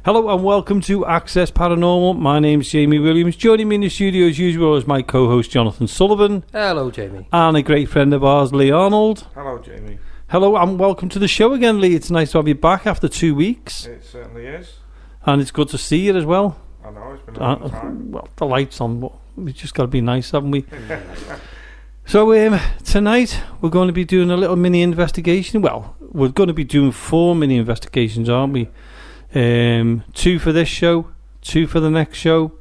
Hello and welcome to Access Paranormal. My name's Jamie Williams. Joining me in the studio as usual is my co-host Jonathan Sullivan. Hello, Jamie. And a great friend of ours, Lee Arnold. Hello, Jamie. Hello and welcome to the show again, Lee. It's nice to have you back after 2 weeks. It certainly is. And it's good to see you as well. I know, it's been a long time. Well, the light's on, but we've just got to be nice, haven't we? So tonight we're going to be doing a little mini investigation. Well, we're going to be doing 4 mini investigations, aren't we? 2 for this show, 2 for the next show.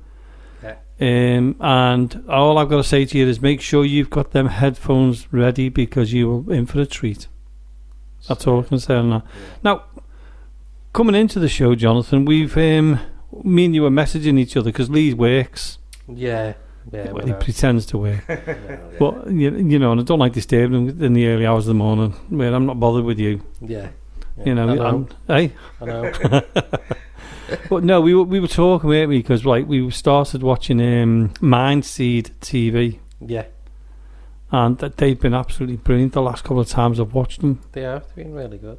Yeah. And all I've got to say to you is make sure you've got them headphones ready because you are in for a treat. That's all I can say on that. Yeah. Now, coming into the show, Jonathan, we've me and you were messaging each other because Lee works. Yeah. Well, he pretends to work. But, you know, and I don't like disturbing him in the early hours of the morning where I'm not bothered with you. Yeah. You know, I know. But no, we were talking, weren't we? Because like we started watching Mindseed TV. Yeah. And they've been absolutely brilliant the last couple of times I've watched them. They have been really good.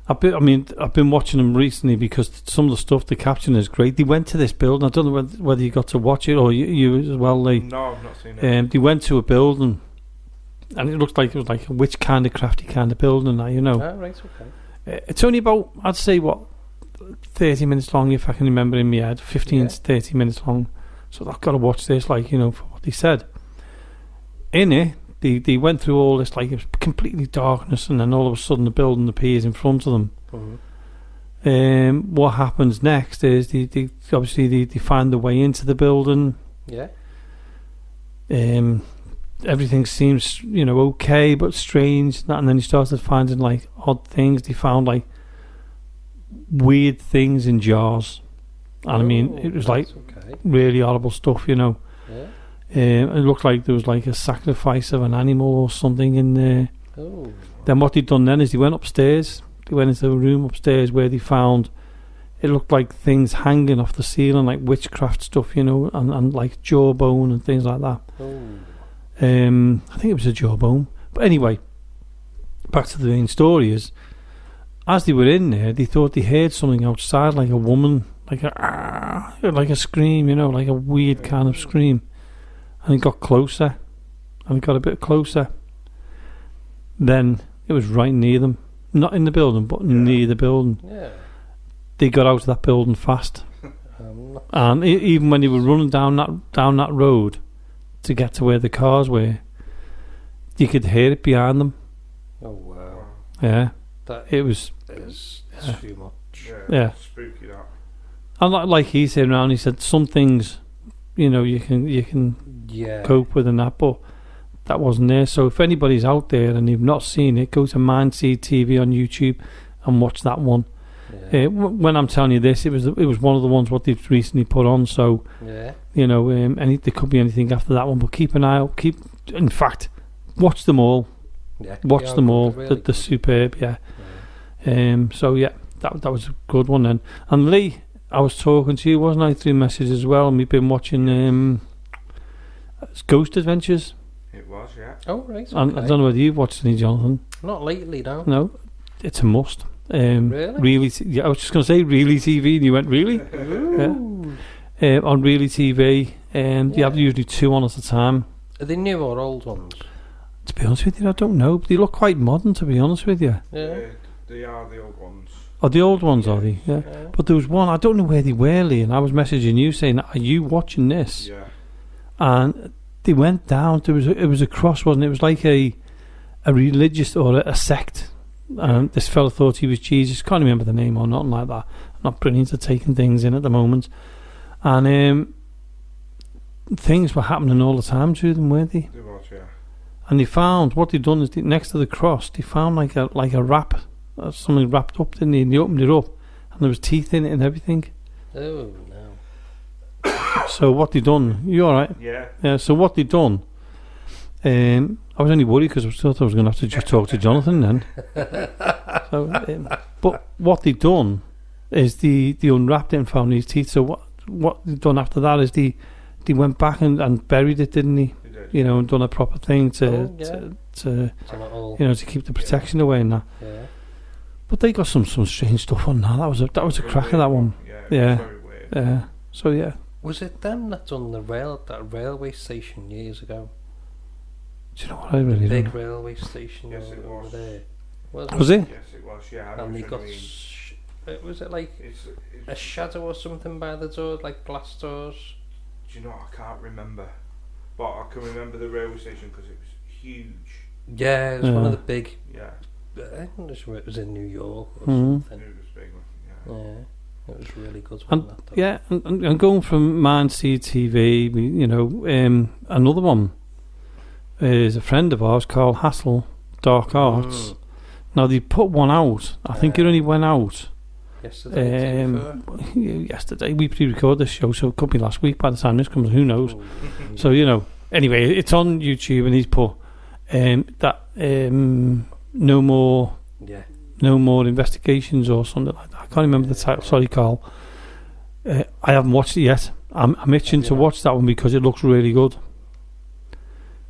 I've been watching them recently because some of the stuff they're capturing is great. They went to this building. I don't know whether you got to watch it or you as well, Lee. No, I've not seen it. They went to a building. And it looked like it was like a witch kind of crafty kind of building now, you know. Oh, right, okay. It's only about, I'd say, 30 minutes long, if I can remember in my head. 15 to 30 minutes long. So I've got to watch this, like, you know, for what they said. In it, they went through all this, like, it was completely darkness, and then all of a sudden the building appears in front of them. Mm-hmm. What happens next is they obviously find the way into the building. Yeah. Everything seems, you know, okay, but strange. And then he started finding, like, odd things. They found, like, weird things in jars. And I mean, it was, like, really horrible stuff, you know. Yeah. It looked like there was, like, a sacrifice of an animal or something in there. Oh. Then what they'd done then is they went upstairs. They went into a room upstairs where they found, it looked like things hanging off the ceiling, like witchcraft stuff, you know, and like jawbone and things like that. Oh. I think it was a jawbone. But anyway, back to the main story is, as they were in there, they thought they heard something outside, like a woman, like a scream, you know, like a weird kind of scream. And it got closer, and it got a bit closer. Then it was right near them. Not in the building, but near the building. Yeah. They got out of that building fast. And even when they were running down that road to get to where the cars were, you could hear it behind them. Oh, wow. Yeah. It was too much. Yeah. Spooky, that. And like he said around, he said some things, you know, you can cope with and that, but that wasn't there. So if anybody's out there and you've not seen it, go to Mindseed TV on YouTube and watch that one. Yeah. When I'm telling you this, it was one of the ones what they've recently put on. So you know, there could be anything after that one, but keep an eye out. In fact, watch them all. Yeah, watch them all. Really they're superb. Yeah. So yeah, that was a good one then. And Lee, I was talking to you, wasn't I, through messages as well? And we've been watching Ghost Adventures. It was, yeah. Oh, right. Okay. And I don't know whether you've watched any, Jonathan. Not lately, no. No, it's a must. Really? Yeah, I was just going to say Really TV, and you went, really? Yeah. On Really TV, they have usually 2 on at a time. Are they new or old ones? To be honest with you, I don't know. But they look quite modern, to be honest with you. Yeah. They are the old ones. Oh, the old ones, are they? Yeah. But there was one, I don't know where they were, Lee, and I was messaging you saying, are you watching this? Yeah. And they went down, it was a cross, wasn't it? It was like a religious or a sect. And this fella thought he was Jesus. Can't remember the name or nothing like that. I'm not brilliant at taking things in at the moment. And things were happening all the time to them, weren't they? They was, yeah. And they found, what they'd done is next to the cross, they found like a wrap, something wrapped up, didn't they? And they opened it up, and there was teeth in it and everything. Oh, no. So what they done? You all right? Yeah. Yeah. So what they done? I was only worried because I thought I was going to have to just talk to Jonathan then. But what they done is they unwrapped it and found these teeth. So what they done after that is they went back and buried it, didn't they? They did. You know, and done a proper thing to keep the protection away and that. Yeah. But they got some strange stuff on that. That was a cracker, that one. Yeah. Very weird. Yeah. So yeah. Was it them that done that railway station years ago? Do you know what I really Big don't know? railway station Yes, it over was. there. Was it? Yes, it was. Yeah. I know And they what got. you mean. Was it like It's a shadow or something by the door, like glass doors? Do you know? I can't remember, but I can remember the railway station because it was huge. Yeah, it was one of the big. Yeah. I think it was in New York or Mhm. something. It was big. Yeah. Yeah, it was really good. And That, though. yeah, and going from Man TV, another one is a friend of ours, Carl Hassel, Dark Arts. Now they put one out. I think it only went out yesterday. We pre-record this show, so it could be last week by the time this comes. Who knows? So anyway, it's on YouTube, and he's put no more investigations or something like that. I can't remember the title. Sorry, Carl. I haven't watched it yet. I'm itching to watch that one because it looks really good.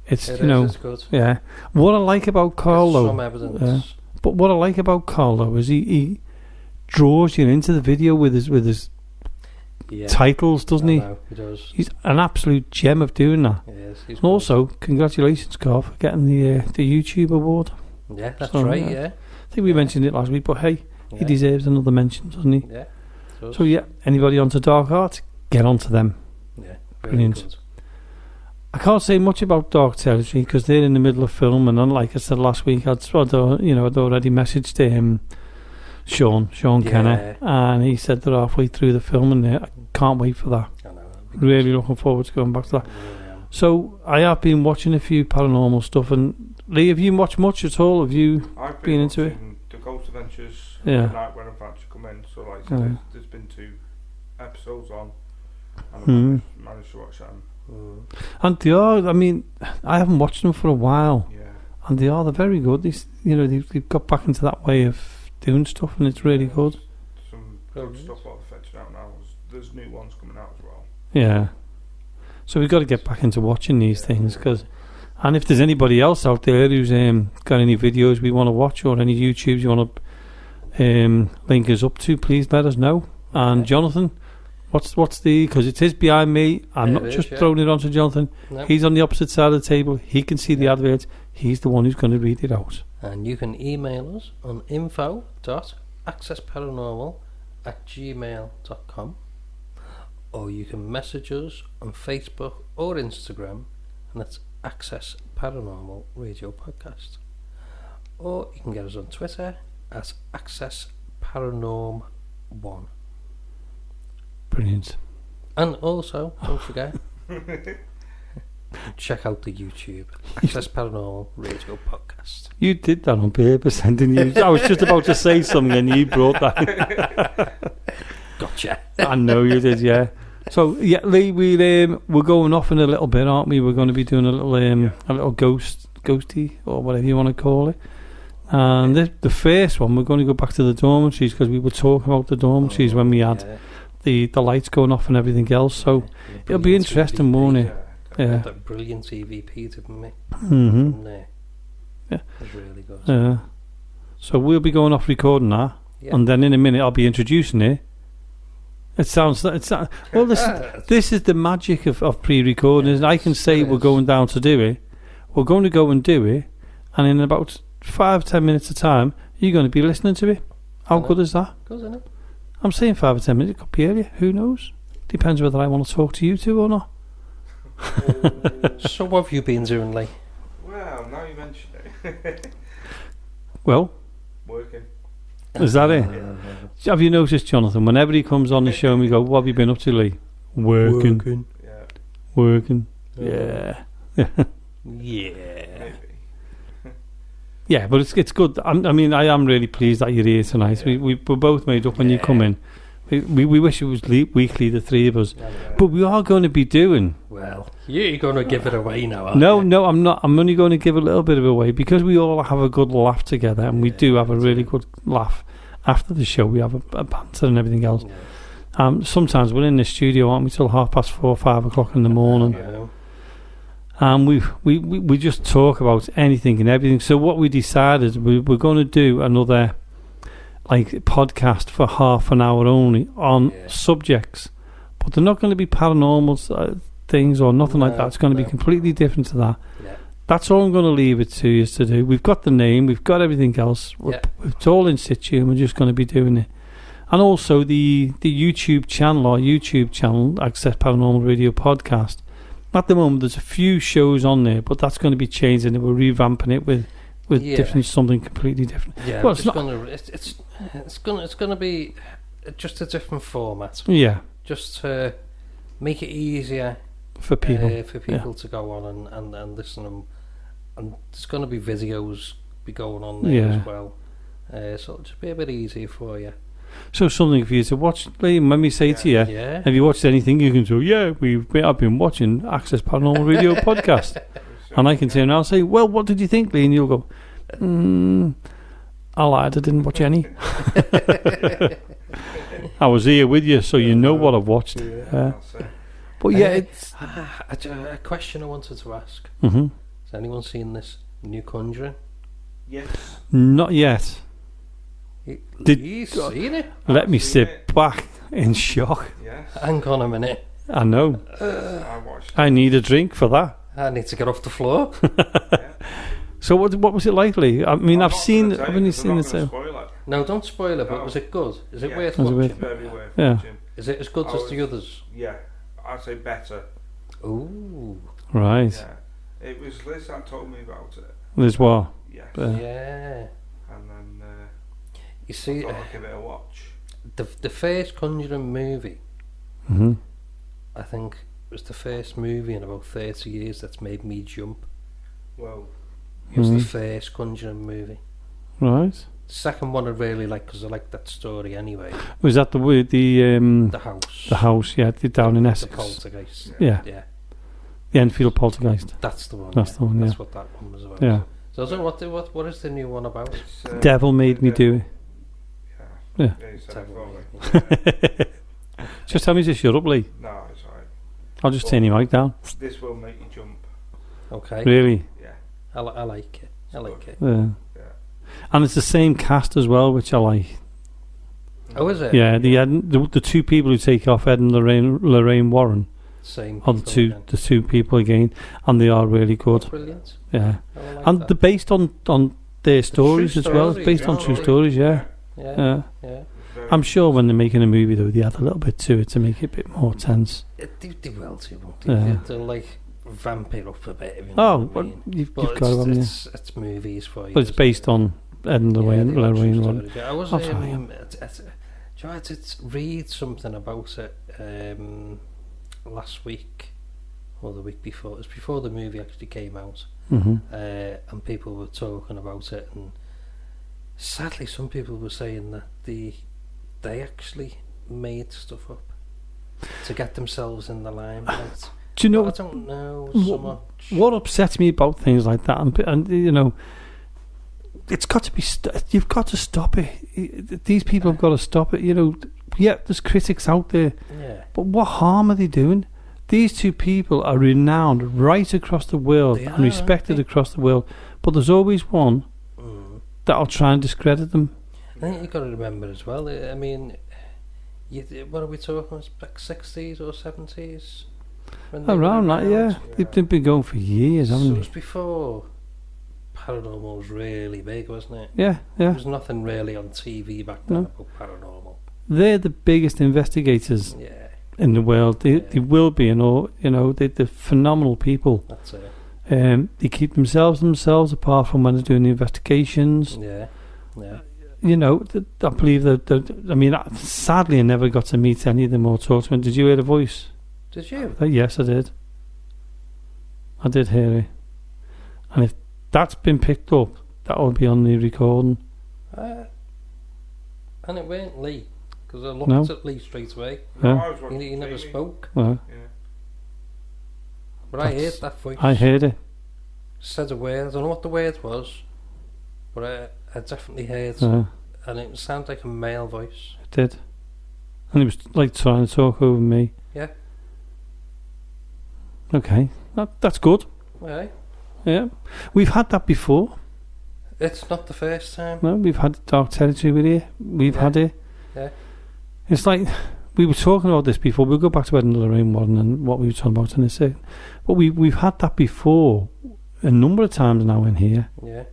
It's good. Yeah. What I like about Carl, There's though, some evidence. but what I like about Carl, though, is he draws you into the video with his titles, doesn't he? He does. He's an absolute gem of doing that. Yes, he's And also, congratulations, Carl, for getting the YouTube award. yeah, that's So, right. yeah. Yeah, I think we mentioned it last week, but hey, he deserves another mention, doesn't he? Yeah. So yeah, anybody onto Dark Arts, get onto them. Yeah, Brilliant. good. I can't say much about Dark Territory because they're in the middle of film, and like I said last week, I'd already messaged Sean Kenner, and he said they're halfway through the film, and I can't wait for that. I know. Really looking forward to going back to that. So I have been watching a few paranormal stuff, and Lee, have you watched much at all? Have you I've been into it? The Ghost Adventures. Yeah. The night when I'm about to come in. So there's been 2 episodes on, and I've managed to watch them. And they are. I mean, I haven't watched them for a while, Yeah. and they're very good. They've got back into that way of doing stuff, and it's really good. Some good stuff what they're fetching out now. There's new ones coming out as well. Yeah. So we've got to get back into watching these things, and if there's anybody else out there who's got any videos we want to watch or any YouTubes you want to link us up to, please let us know. And Jonathan, what's the, because it is behind me, I'm not just throwing it onto Jonathan. No. He's on the opposite side of the table. He can see the adverts. He's the one who's going to read it out. And you can email us on info.accessparanormal@gmail.com, or you can message us on Facebook or Instagram, and that's Access Paranormal Radio Podcast. Or you can get us on Twitter at Access Paranorm 1. Brilliant. And also, don't forget, check out the YouTube Access Paranormal Radio Podcast. You did that on purpose, didn't you? I was just about to say something and you brought that. Gotcha. I know you did, yeah. So yeah, Lee, we're going off in a little bit, aren't we? We're going to be doing a little ghosty or whatever you want to call it. And the first one, we're going to go back to the dormitories because we were talking about the dormitories when we had the lights going off and everything else. So it'll be interesting, won't it? Yeah. That brilliant EVP, didn't we? Mm-hmm. From there. Yeah. It was really good. Yeah. So we'll be going off recording that, and then in a minute I'll be introducing it. This is the magic of pre-recording. Is I can say we're going down to do it. We're going to go and do it, and in about 5-10 minutes of time, you're going to be listening to it. How good is that? Good, isn't it? I'm saying 5 or 10 minutes. It could be earlier. Who knows? Depends whether I want to talk to you two or not. So what have you been doing, Lee? Well, now you mention it. Well, working. Is that it? Have you noticed, Jonathan, whenever he comes on the show and we go, what have you been up to, Lee? Working. Yeah. Working. Yeah. Yeah. Yeah, but it's good. I am really pleased that you're here tonight. Yeah. We're both made up when you come in. We wish it was weekly, the three of us. But we are going to be doing... Well, you're going to give it away now, aren't you? No, I'm not. I'm only going to give a little bit of it away because we all have a good laugh together, and we do have a really good laugh. After the show, we have a banter and everything else. Yeah. Sometimes we're in the studio, aren't we, till 4:30, 5 o'clock in the morning. Yeah. And we just talk about anything and everything. So what we decided, we're going to do another like podcast for half an hour only on subjects, but they're not going to be paranormal things or nothing like that. It's going to be completely different to that. Yeah. That's all I'm going to leave it to you to do. We've got the name, we've got everything else. It's all in situ, and we're just going to be doing it. And also the YouTube channel, Access Paranormal Radio Podcast. At the moment, there's a few shows on there, but that's going to be changing. We're revamping it with different, something completely different. Yeah, well, it's going to be just a different format. Yeah, just to make it easier for people to go on and listen. And there's going to be videos going on there as well. So it'll just be a bit easier for you. So something for you to watch, Liam. When we say to you, have you watched anything? You can say, I've been watching Access Paranormal Radio Podcast. And I can turn around and say, well, what did you think, Lee? And you'll go, I lied, I didn't watch any. I was here with you, so you know what I've watched. But it's... a question I wanted to ask. Mm-hmm. Has anyone seen this new Conjuring? Yes. Not yet. You've seen it? Let me sit back in shock. Yes. Hang on a minute. I know. I watched it. I need a drink for that. I need to get off the floor. So what was it like, Lee? I mean, I've only seen it. No, don't spoil it, but was it good? Is it worth watching? Very worth watching. Is it as good as the others? Yeah, I'd say better. Ooh. Right. Yeah. It was Liz that told me about it. Liz what? Yes. Yeah. And then you see, I thought I'd give it a watch. The first Conjuring movie, I think, was the first movie in about 30 years that's made me jump. Well, it was the first Conjuring movie. Right. The second one I really liked because I liked that story anyway. Was that the house? The house, down in Essex. The poltergeist. Yeah. The Enfield poltergeist. That's the one. That's the one. That's what that one was about. Yeah. So what is the new one about? Devil made me do it. Yeah. Just tell me to shut up, Lee. No, it's alright. I'll just turn your mic down. This will make you jump. Okay. Really? Yeah. I like it. I like it. Yeah. And it's the same cast as well, which I like. Oh, is it? Yeah. The two people who take off Ed and Lorraine Warren. Same. Are the two people again, and they are really good. Brilliant. Yeah. And they're based on their stories as well. It's based on true stories. Yeah. I'm sure when they're making a movie though, they add a little bit to it to make it a bit more tense. They will too, won't they? They'll like vamp it up a bit. If you know what I mean. You've got to have it's movies for you. But it's based on Ed and Lorraine Warren. I was I did read something about it last week or the week before. It was before the movie actually came out, and people were talking about it, and sadly some people were saying that they actually made stuff up to get themselves in the limelight. Do you know? I don't know so much. What upsets me about things like that, and you know, it's got to be. You've got to stop it. These people have got to stop it. You know, there's critics out there, but what harm are they doing? These two people are renowned right across the world and respected across the world, but there's always one that'll try and discredit them. I think you've got to remember as well. I mean, what are we talking? It's like 60s or 70s. Around that, they've been going for years, haven't they? So it was before paranormal was really big, wasn't it? Yeah. There was nothing really on TV back then about paranormal. They're the biggest investigators in the world. They will be, and all. You know, they're phenomenal people. That's it. They keep themselves apart from when they're doing the investigations. Yeah. You know, I believe that. I mean, sadly, I never got to meet any of them or talk to them. Did you hear the voice? Did you? Yes, I did. I did hear it. And if that's been picked up, that will be on the recording. And it weren't Lee, because I looked at Lee straight away. Yeah. He never spoke. Well, but I heard that voice. I heard it. Said a word. I don't know what the word was, but I definitely heard. And it sounded like a male voice. It did. And he was like trying to talk over me. Yeah. Okay, that's good. Right. Yeah, we've had that before. It's not the first time. No, we've had dark territory with here. We've had it. Yeah. It's like, we were talking about this before. We'll go back to Ed and Lorraine Warren and what we were talking about in a second. But we've had that before a number of times now in here. Yeah.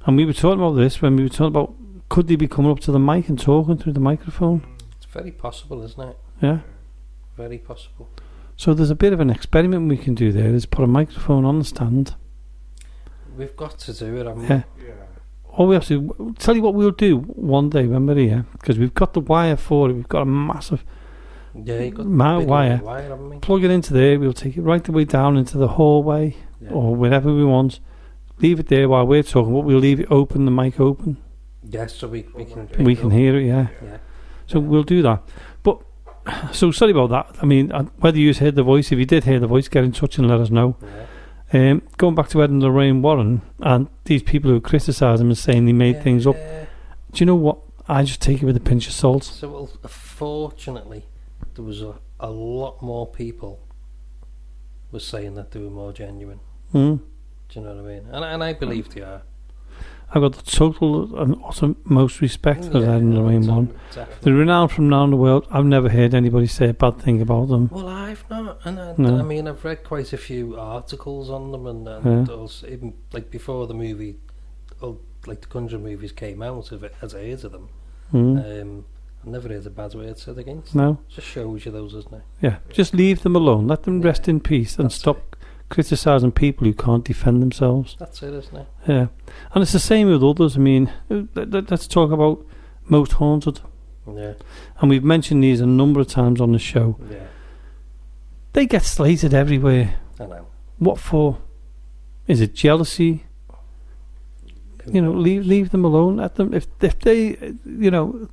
And we were talking about this when we were talking about, could they be coming up to the mic and talking through the microphone? It's very possible, isn't it? Yeah. Very possible. So there's a bit of an experiment we can do there, is put a microphone on the stand. We've got to do it, haven't we? Yeah. All we have to tell you what we'll do one day when we're here, because we've got the wire for it. We've got a massive you've got wire. haven't we? Plug it into there. We'll take it right the way down into the hallway or wherever we want. Leave it there while we're talking, but we'll leave it open, the mic open. Yes, so we can hear it. Yeah. So we'll do that. But so sorry about that. I mean, whether you heard the voice, if you did hear the voice, get in touch and let us know. Going back to Ed and Lorraine Warren and these people who criticise him and saying they made things up. Do you know what? I just take it with a pinch of salt. So, well, fortunately, there was a lot more people were saying that they were more genuine. Do you know what I mean? And I believe they are. I've got the total and utmost respect for Ed and Lorraine Warren. They're renowned from around the world. I've never heard anybody say a bad thing about them. Well, I've not. And I mean, I've read quite a few articles on them, and also, even like before the movie, like the Conjuring movies came out, as I heard of them. I've never heard a bad word said against them. No. Just shows you those, doesn't it? Yeah, just leave them alone. Let them rest in peace and stop criticising people who can't defend themselves. That's it, isn't it? Yeah. And it's the same with others. I mean, let's talk about Most Haunted. Yeah. And we've mentioned these a number of times on the show. Yeah. They get slated everywhere. I know. What for? Is it jealousy? You know, leave them alone. Let them, if they, you know,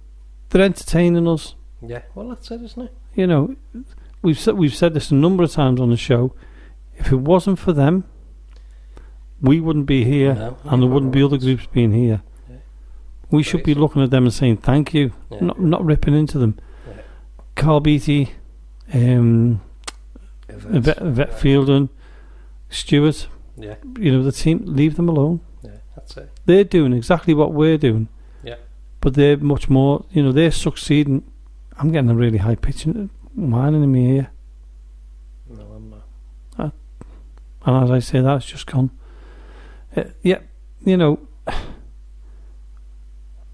they're entertaining us. Yeah. Well, that's it, isn't it? You know, we've said this a number of times on the show. If it wasn't for them, we wouldn't be here, and there wouldn't be other groups being here. Yeah. We should be looking at them and saying thank you, not ripping into them. Yeah. Carl Beatty, Yvette Fielding, Stewart, you know, the team, leave them alone. Yeah, that's it. They're doing exactly what we're doing. Yeah. But they're much more, you know, they're succeeding. I'm getting a really high pitch whining in my ear. No, I'm not. And as I say that, it's just gone. You know,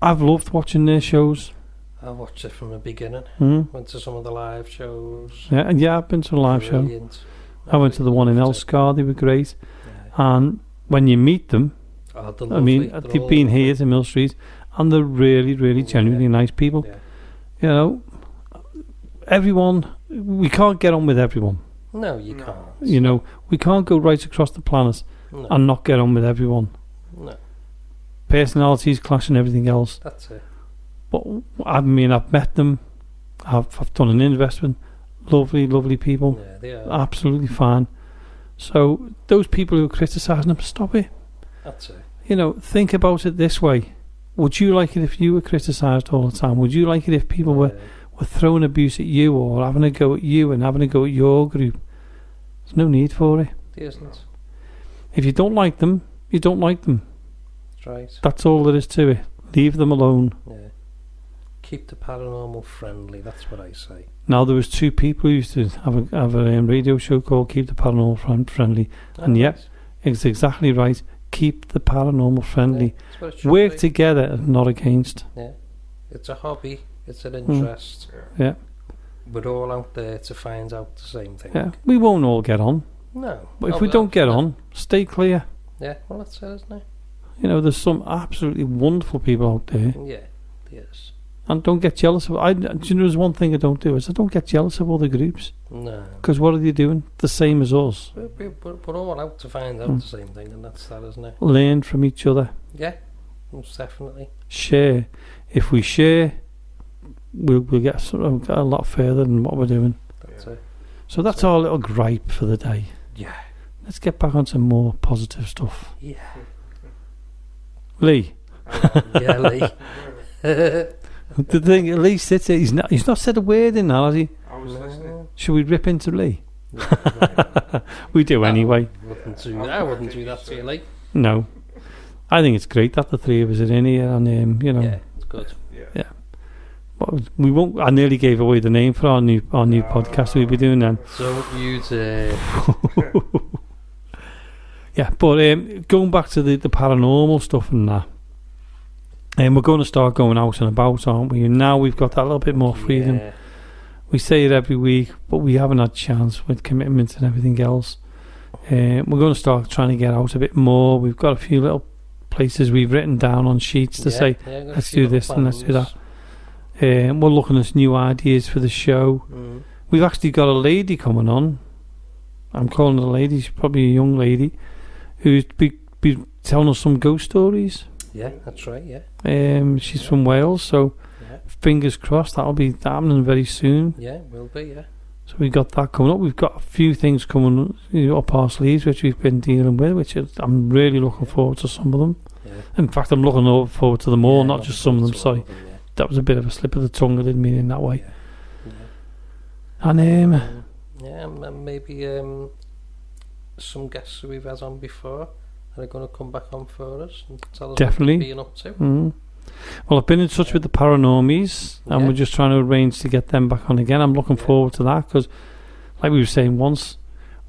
I've loved watching their shows. I watched it from the beginning. Went to some of the live shows. Yeah, I've been to a live show. I went to the one in Elscar. They were great. Yeah. And when you meet them, I mean, they've been here to Mill Street, and they're really, really genuinely nice people. Yeah. You know, everyone, we can't get on with everyone. No, you can't. You know, we can't go right across the planet and not get on with everyone. No. Personalities clash and everything else. That's it. But I mean, I've met them. I've done an investment. Lovely, lovely people. Yeah, they are. Absolutely fine. So those people who are criticising them, stop it. That's it. You know, think about it this way. Would you like it if you were criticised all the time? Would you like it if people were throwing abuse at you or having a go at you and having a go at your group? There's no need for it. There isn't. If you don't like them, you don't like them. That's right. That's all there is to it. Leave them alone. Yeah. Keep the paranormal friendly. That's what I say. Now, there was two people who used to have a radio show called Keep the Paranormal Friendly. And yet, it's exactly right. Keep the paranormal friendly. Yeah, work together, not against. Yeah. It's a hobby. It's an interest. Yeah. We're all out there to find out the same thing. Yeah. We won't all get on. No. But if we don't get on, stay clear. Yeah. Well, that's it, isn't it? You know, there's some absolutely wonderful people out there. Yeah. Yes. And don't get jealous of it. Do you know, there's one thing I don't do is I don't get jealous of other groups. No. Because what are they doing? The same as us. We're all out to find out the same thing, and that's that, isn't it? Learn from each other. Yeah, most definitely. Share. If we share, we'll get a lot further than what we're doing. That's it. So that's our little gripe for the day. Yeah. Let's get back on some more positive stuff. Yeah. Lee. Yeah, Lee. The thing, Lee sits there. He's not said a word in that, has he? I was listening. Should we rip into Lee? We do anyway. I wouldn't do that to you, Lee. No. I think it's great that the three of us are in here, and you know, Yeah, it's good. Yeah. but we won't. I nearly gave away the name for our new podcast we'll be doing then. So you to Yeah, but going back to the paranormal stuff and that, we're going to start going out and about, aren't we? And now we've got that little bit more freedom. Yeah. We say it every week, but we haven't had chance with commitments and everything else. We're going to start trying to get out a bit more. We've got a few little places we've written down on sheets to say, let's do this and let's do that. We're looking at new ideas for the show. We've actually got a lady coming on. I'm calling her a lady. She's probably a young lady who's be telling us some ghost stories. Yeah, that's right. Yeah. She's from Wales, so fingers crossed that'll be happening very soon. Yeah, will be. Yeah. So we got that coming up. We've got a few things coming up our sleeves which we've been dealing with, which I'm really looking forward to some of them. Yeah. In fact, I'm looking forward to them all, not just some of them. Sorry, Sorry, that was a bit of a slip of the tongue. I didn't mean it in that way. Yeah. And and maybe some guests who we've had on before are going to come back on for us and tell us definitely what they've been up to. Well, I've been in touch with the Paranormies, and we're just trying to arrange to get them back on again. I'm looking forward to that because, like we were saying once,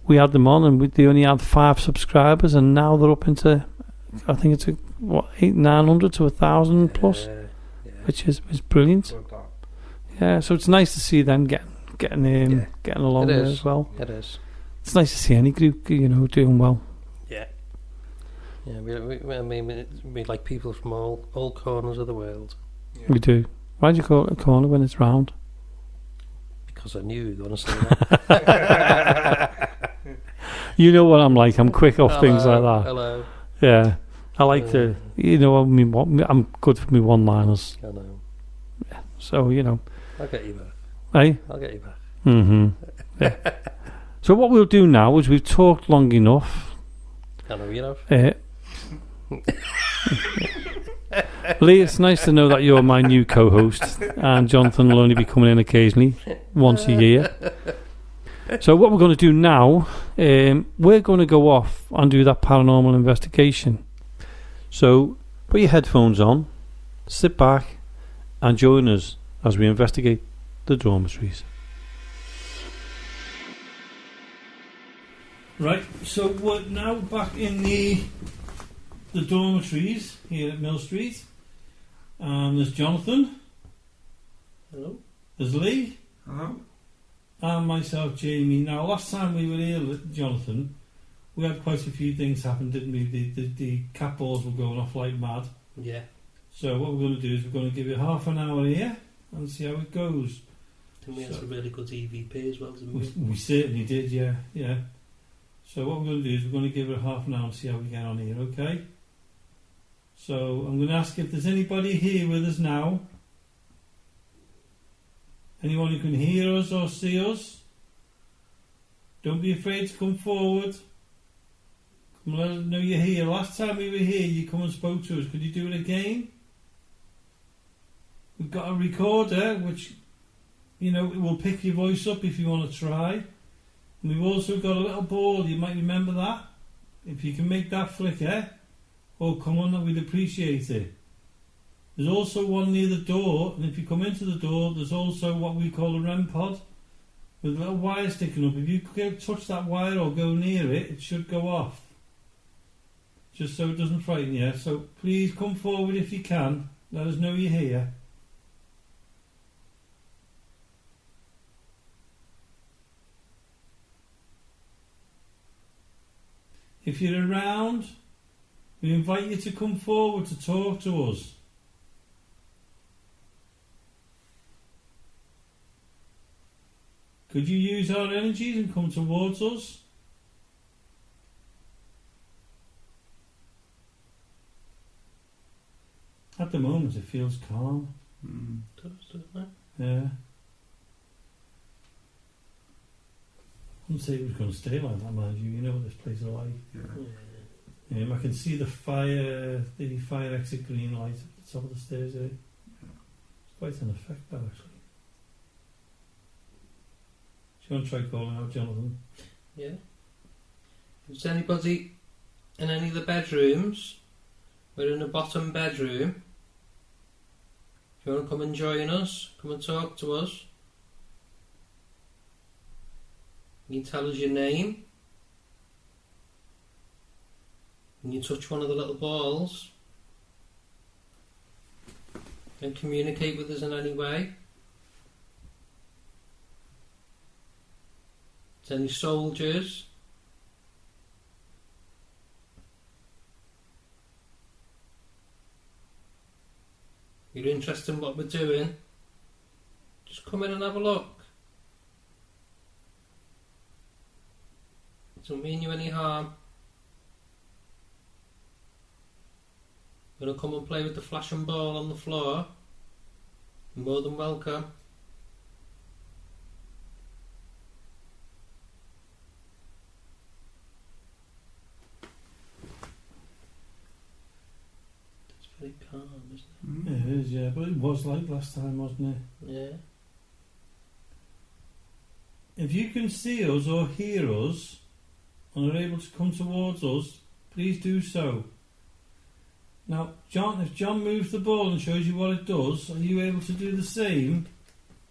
we had them on and they only had 5 subscribers, and now they're up into, I think it's 900 to 1,000 plus, which is brilliant. Yeah, so it's nice to see them getting along there as well. It is. It's nice to see any group, doing well. Yeah. Yeah, we like people from all corners of the world. Yeah. We do. Why do you call it a corner when it's round? Because I knew you were going to say that. You know what I'm like. I'm quick off things like that. Hello. Yeah. I like to, I'm good for me one-liners. I know. Yeah. So, I'll get you back. Hey? I'll get you back. Mm-hmm. Yeah. So what we'll do now is we've talked long enough. I know you have. Lee, it's nice to know that you're my new co-host, and Jonathan will only be coming in occasionally, once a year. So what we're going to do now, we're going to go off and do that paranormal investigation. So put your headphones on, sit back, and join us as we investigate the dormitories. Right, so we're now back in the dormitories here at Mill Street. There's Jonathan. Hello. There's Lee. Hello. And myself, Jamie. Now, last time we were here, Jonathan, we had quite a few things happen, didn't we? The cat balls were going off like mad. Yeah. So what we're going to do is we're going to give you half an hour here and see how it goes. And we had some really good EVP as well, didn't we? We certainly did, yeah. So what we're going to do is we're going to give it a half an hour and see how we get on here, okay? So I'm going to ask if there's anybody here with us now. Anyone who can hear us or see us. Don't be afraid to come forward. Come let us know you're here. Last time we were here, you come and spoke to us. Could you do it again? We've got a recorder which, it will pick your voice up if you want to try. And we've also got a little ball, you might remember that. If you can make that flicker, come on, we'd appreciate it. There's also one near the door, and if you come into the door, there's also what we call a rempod with a little wire sticking up. If you touch that wire or go near it, it should go off. Just so it doesn't frighten you. So please come forward if you can. Let us know you're here. If you're around, we invite you to come forward to talk to us. Could you use our energies and come towards us? At the moment it feels calm. Doesn't it? Yeah. I wouldn't say it was going to stay like that, mind you. You know what this place is like. I can see the fire exit green light at the top of the stairs there. It's quite an effect, that actually. Do you want to try calling out, Jonathan? Yeah. Is anybody in any of the bedrooms We're in the bottom bedroom. If you want to come and join us, come and talk to us. You can tell us your name. And you touch one of the little balls. And communicate with us in any way. It's any soldiers. You're interested in what we're doing, just come in and have a look. It doesn't mean you any harm. Gonna come and play with the flashing ball on the floor? You're more than welcome. It's very calm, isn't it? It is, yeah, but it was like last time, wasn't it? Yeah. If you can see us or hear us and are able to come towards us, please do so. Now, John, if John moves the ball and shows you what it does, are you able to do the same?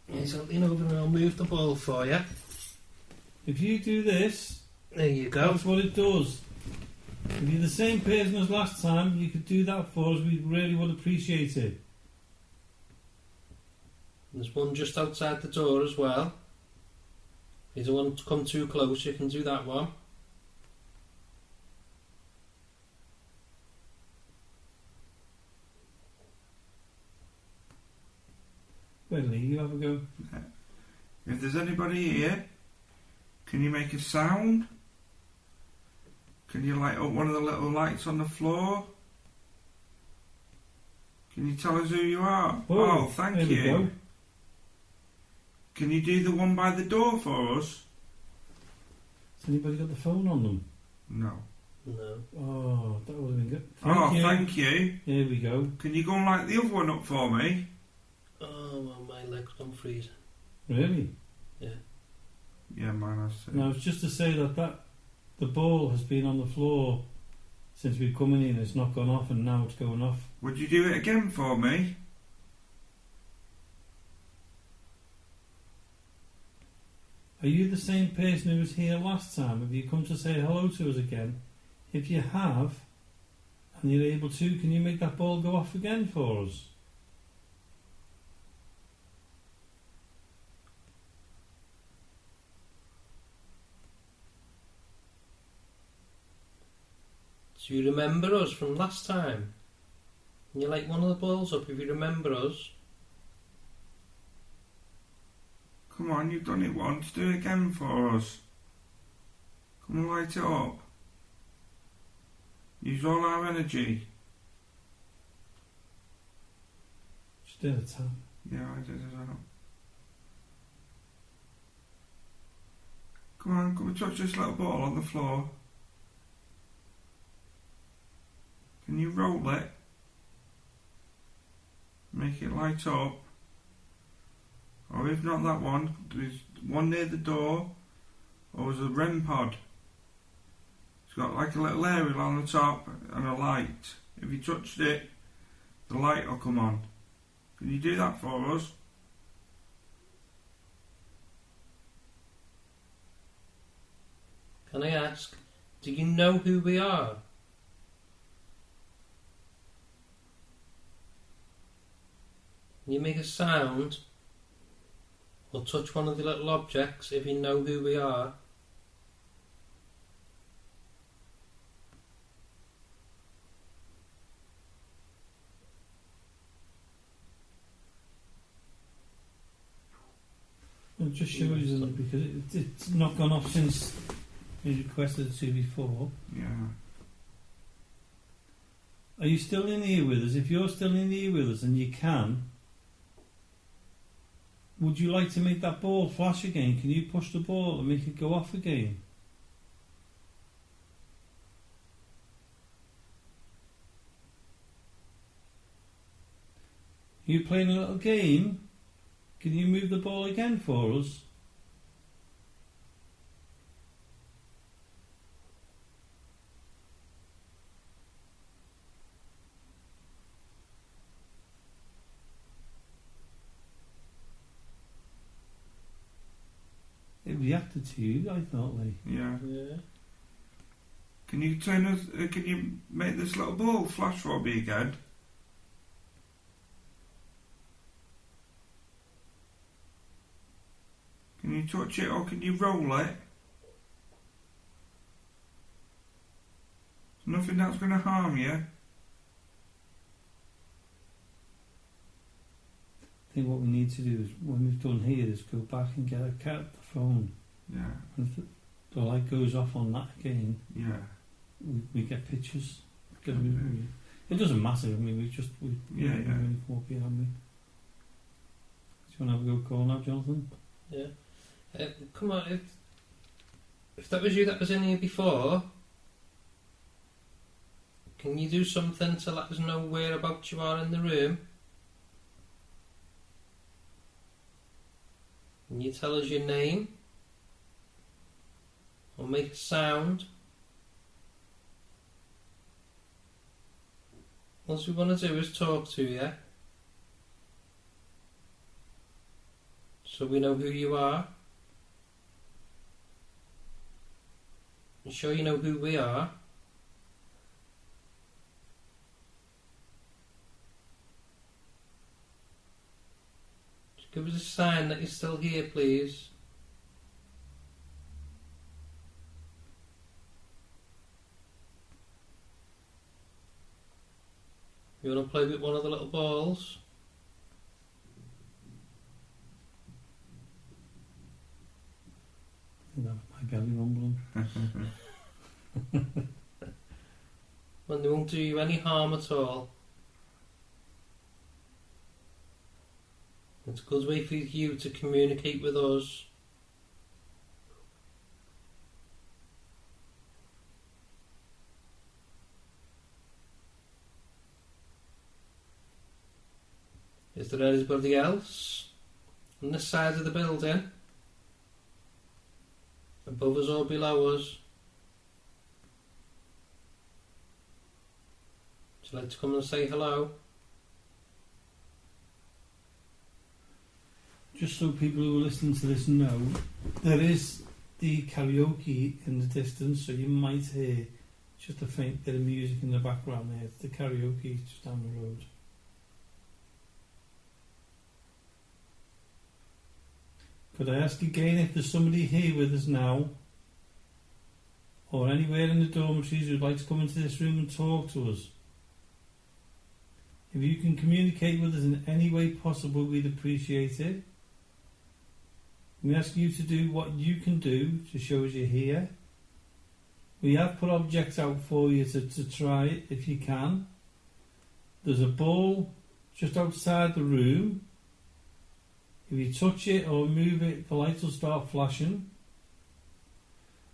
Yes, I'll lean over and I'll move the ball for you. If you do this, There you go. that's what it does. If you're the same person as last time, you could do that for us, we really would appreciate it. There's one just outside the door as well. If you don't want to come too close, you can do that one. Well, Lee, you have a go. If there's anybody here, can you make a sound? Can you light up one of the little lights on the floor? Can you tell us who you are? Oh, thank there we you. go. Can you do the one by the door for us? Has anybody got the phone on them? No. No. Oh, that would have been good. Thank you. There we go. Can you go and light the other one up for me? Oh, well, my leg's gone freezing. Really? Yeah. Yeah, mine has to. Now, it's just to say that the ball has been on the floor since we've come in here and it's not gone off, and now it's going off. Would you do it again for me? Are you the same person who was here last time? Have you come to say hello to us again? If you have, and you're able to, can you make that ball go off again for us? Do you remember us from last time? Can you light one of the balls up if you remember us? Come on, you've done it once. Do it again for us. Come and light it up. Use all our energy. Just did a tap. Yeah, I did as well. Come on, come and touch this little ball on the floor. Can you roll it? Make it light up. Or if not that one, there's one near the door, or there's a rempod. It's got like a little aerial on the top and a light. If you touched it, the light will come on. Can you do that for us? Can I ask, do you know who we are? Can you make a sound or touch one of the little objects if you know who we are? It just shows you that because it's not gone off since we requested it to before. Yeah. Are you still in here with us? If you're still in here with us and you can, would you like to make that ball flash again? Can you push the ball and make it go off again? Are you playing a little game? Can you move the ball again for us? reacted to you, I thought, like. Yeah. Yeah. Can you turn us? Can you make this little ball flash for me again? Can you touch it or can you roll it? Nothing that's going to harm you. I think what we need to do is, when we've done here, is go back and get the phone. Yeah. And if the light goes off on that again, Yeah. we get pictures. Cause it doesn't matter. I mean, we Yeah. really walk behind me. Do you want to have a go call now, Jonathan? Yeah. Come on, if that was you that was in here before, can you do something to let us know whereabouts you are in the room? Can you tell us your name? Or make a sound? All we want to do is talk to you, so we know who you are. I'm sure you know who we are. Just give us a sign that you're still here, please. You want to play with one of the little balls? That was my belly rumbling. Well, they won't do you any harm at all. It's a good way for you to communicate with us. Is there anybody else on this side of the building? Above us or below us? Would you like to come and say hello? Just so people who are listening to this know, there is the karaoke in the distance, so you might hear just a faint bit of music in the background there. It's the karaoke just down the road. Could I ask again if there's somebody here with us now, or anywhere in the dormitories who'd like to come into this room and talk to us? If you can communicate with us in any way possible, we'd appreciate it. We ask you to do what you can do to show us you're here. We have put objects out for you to try it if you can. There's a ball just outside the room. If you touch it or move it, the lights will start flashing.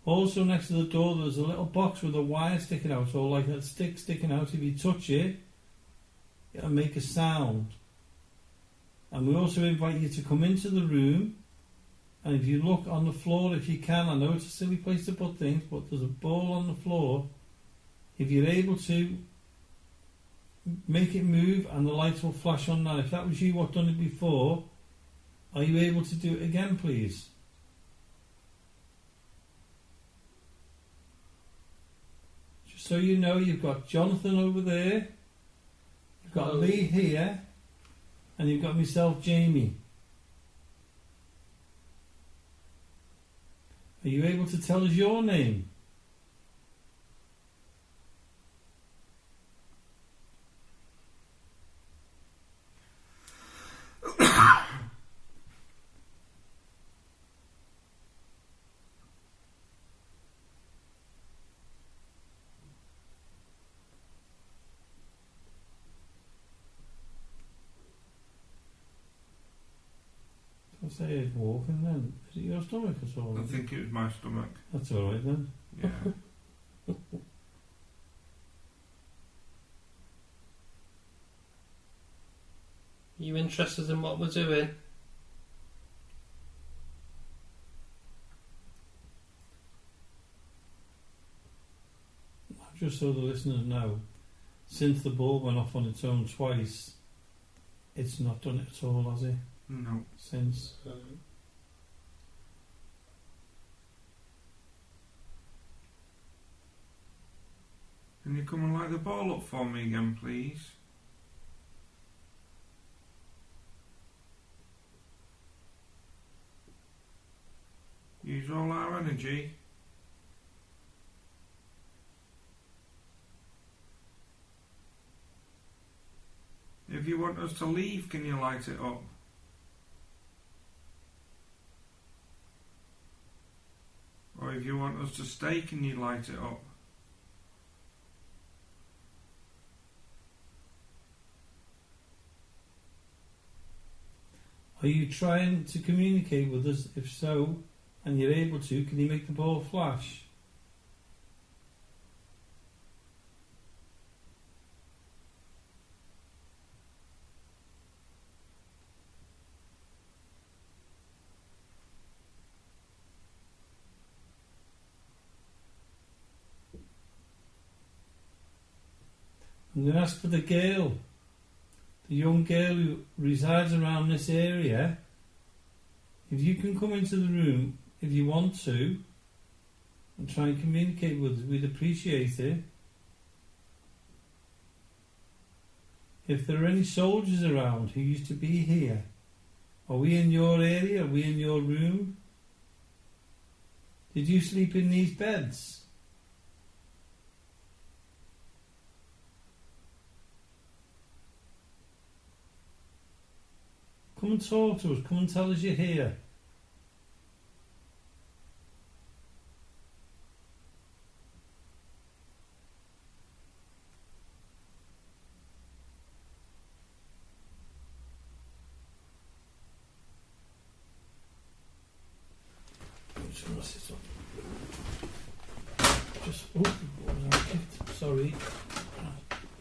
Also next to the door there's a little box with a wire sticking out, or like a stick sticking out. If you touch it, it'll make a sound. And we also invite you to come into the room, and if you look on the floor if you can, I know it's a silly place to put things, but there's a ball on the floor. If you're able to make it move and the lights will flash on that. If that was you what done it before, are you able to do it again, please? Just so you know, you've got Jonathan over there, you've got Lee here, and you've got myself, Jamie. Are you able to tell us your name? I'll say it's walking then. Is it your stomach or so? I think it was my stomach. That's alright then. Yeah. You interested in what we're doing? Just so the listeners know, since the bulb went off on its own twice, it's not done it at all, has it? No. Since. Can you come and light the ball up for me again, please? Use all our energy. If you want us to leave, can you light it up? Or if you want us to stay, can you light it up? Are you trying to communicate with us? If so, and you're able to, can you make the ball flash? I'm going to ask for the girl, the young girl who resides around this area. If you can come into the room, if you want to, and try and communicate with us, we'd appreciate it. If there are any soldiers around who used to be here, are we in your area? Are we in your room? Did you sleep in these beds? Come and talk to us. Come and tell us you're here. Sorry.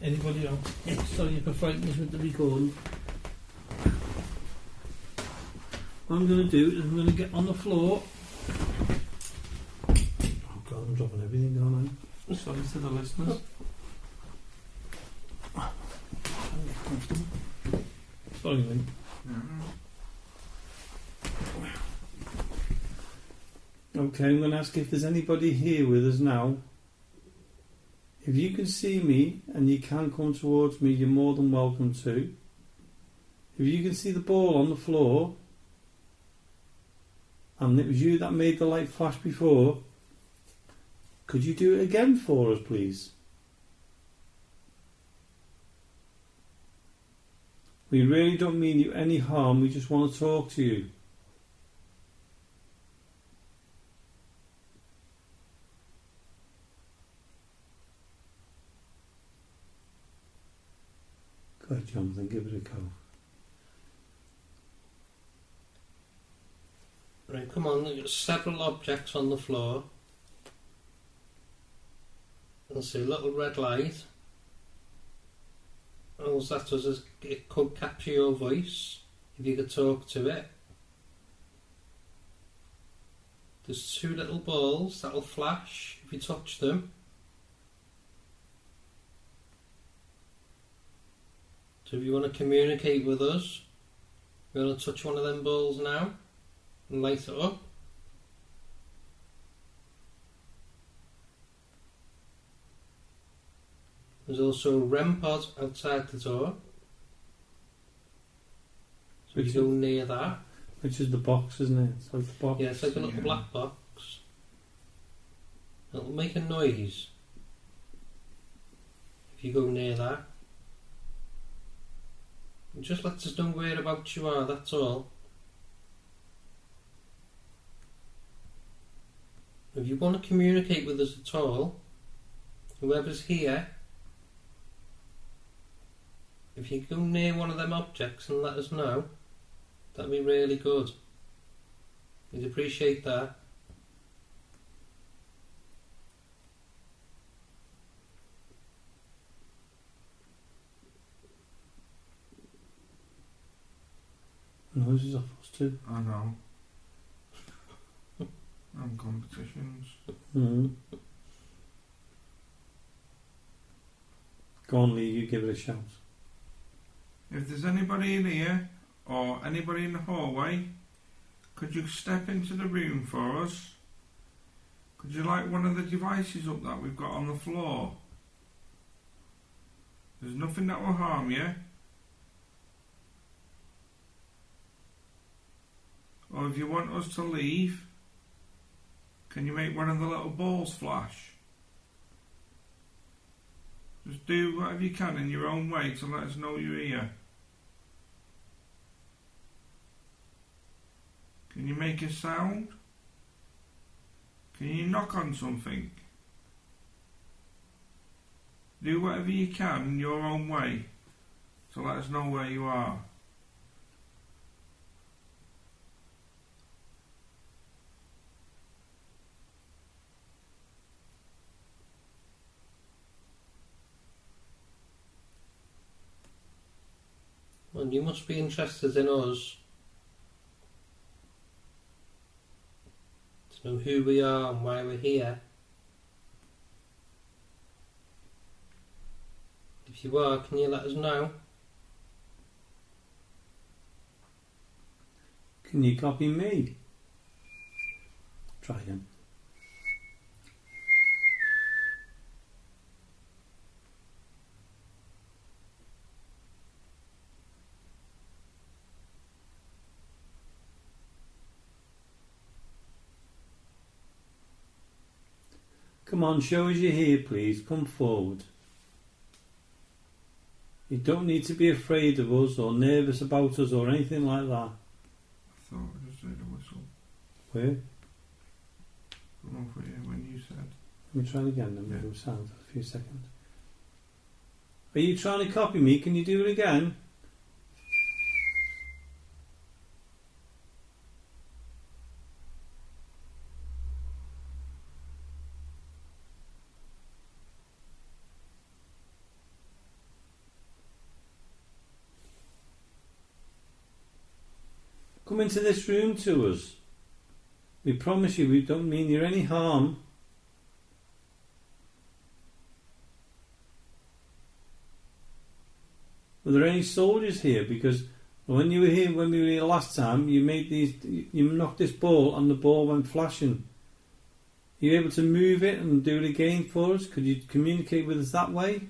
Anybody else? Sorry if I frightened us with the recording. What I'm going to do is I'm going to get on the floor. Oh God, I'm dropping everything down now. Sorry to the listeners. Sorry, mate. Okay, I'm going to ask if there's anybody here with us now. If you can see me and you can come towards me, you're more than welcome to. If you can see the ball on the floor, and it was you that made the light flash before, could you do it again for us, please? We really don't mean you any harm, we just want to talk to you. Go ahead, Jonathan, give it a go. Right, come on, there's several objects on the floor. You'll see a little red light. All that does is it could capture your voice if you could talk to it. There's two little balls that'll flash if you touch them. So if you want to communicate with us, we're going to touch one of them balls now and light it up. There's also a rempod outside the door. So you go near that. Which is the box, isn't it? It's like the box. Yeah, it's like a little black box. It'll make a noise if you go near that. It just lets us know whereabouts you are, that's all. If you want to communicate with us at all, whoever's here, if you go near one of them objects and let us know, that'd be really good. We'd appreciate that. Noises off us too. I know. And competitions. Mm-hmm. Go on, Lee, you give it a shout. If there's anybody in here, or anybody in the hallway, could you step into the room for us? Could you light one of the devices up that we've got on the floor? There's nothing that will harm you. Or if you want us to leave, can you make one of the little balls flash? Just do whatever you can in your own way to let us know you're here. Can you make a sound? Can you knock on something? Do whatever you can in your own way to let us know where you are. Well, you must be interested in us. To know who we are and why we're here. If you are, can you let us know? Can you copy me? Try again. Come on, show us you're here, please. Come forward. You don't need to be afraid of us or nervous about us or anything like that. I thought I just heard a whistle. Where? Come over here when you said. Let me try it again then. Maybe it'll sound for a few seconds. Are you trying to copy me? Can you do it again? Come into this room to us. We promise you we don't mean you any harm. Were there any soldiers here? Because when you were here, when we were here last time, you knocked this ball and the ball went flashing. Are you able to move it and do it again for us? Could you communicate with us that way?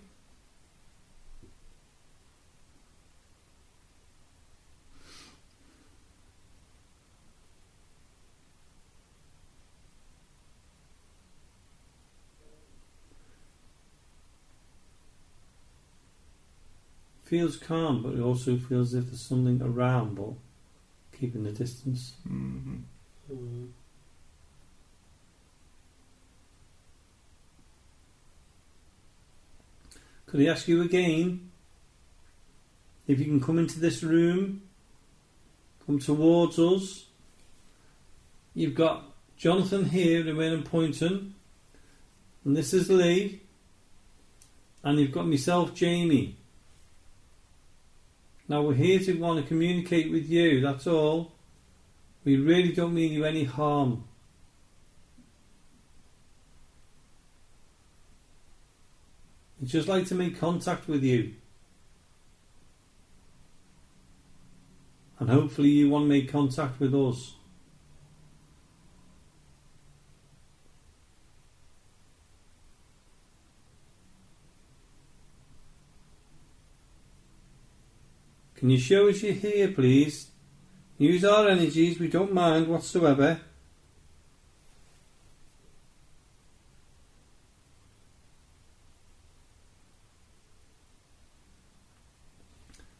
Feels calm, but it also feels as if there's something around, but keeping the distance. Mm-hmm. Mm. Could I ask you again if you can come into this room, come towards us? You've got Jonathan here in Wayne and Poynton, and this is Lee, and you've got myself, Jamie. Now we're here to want to communicate with you, that's all. We really don't mean you any harm. We'd just like to make contact with you. And hopefully you want to make contact with us. Can you show us you're here, please? Use our energies, we don't mind whatsoever.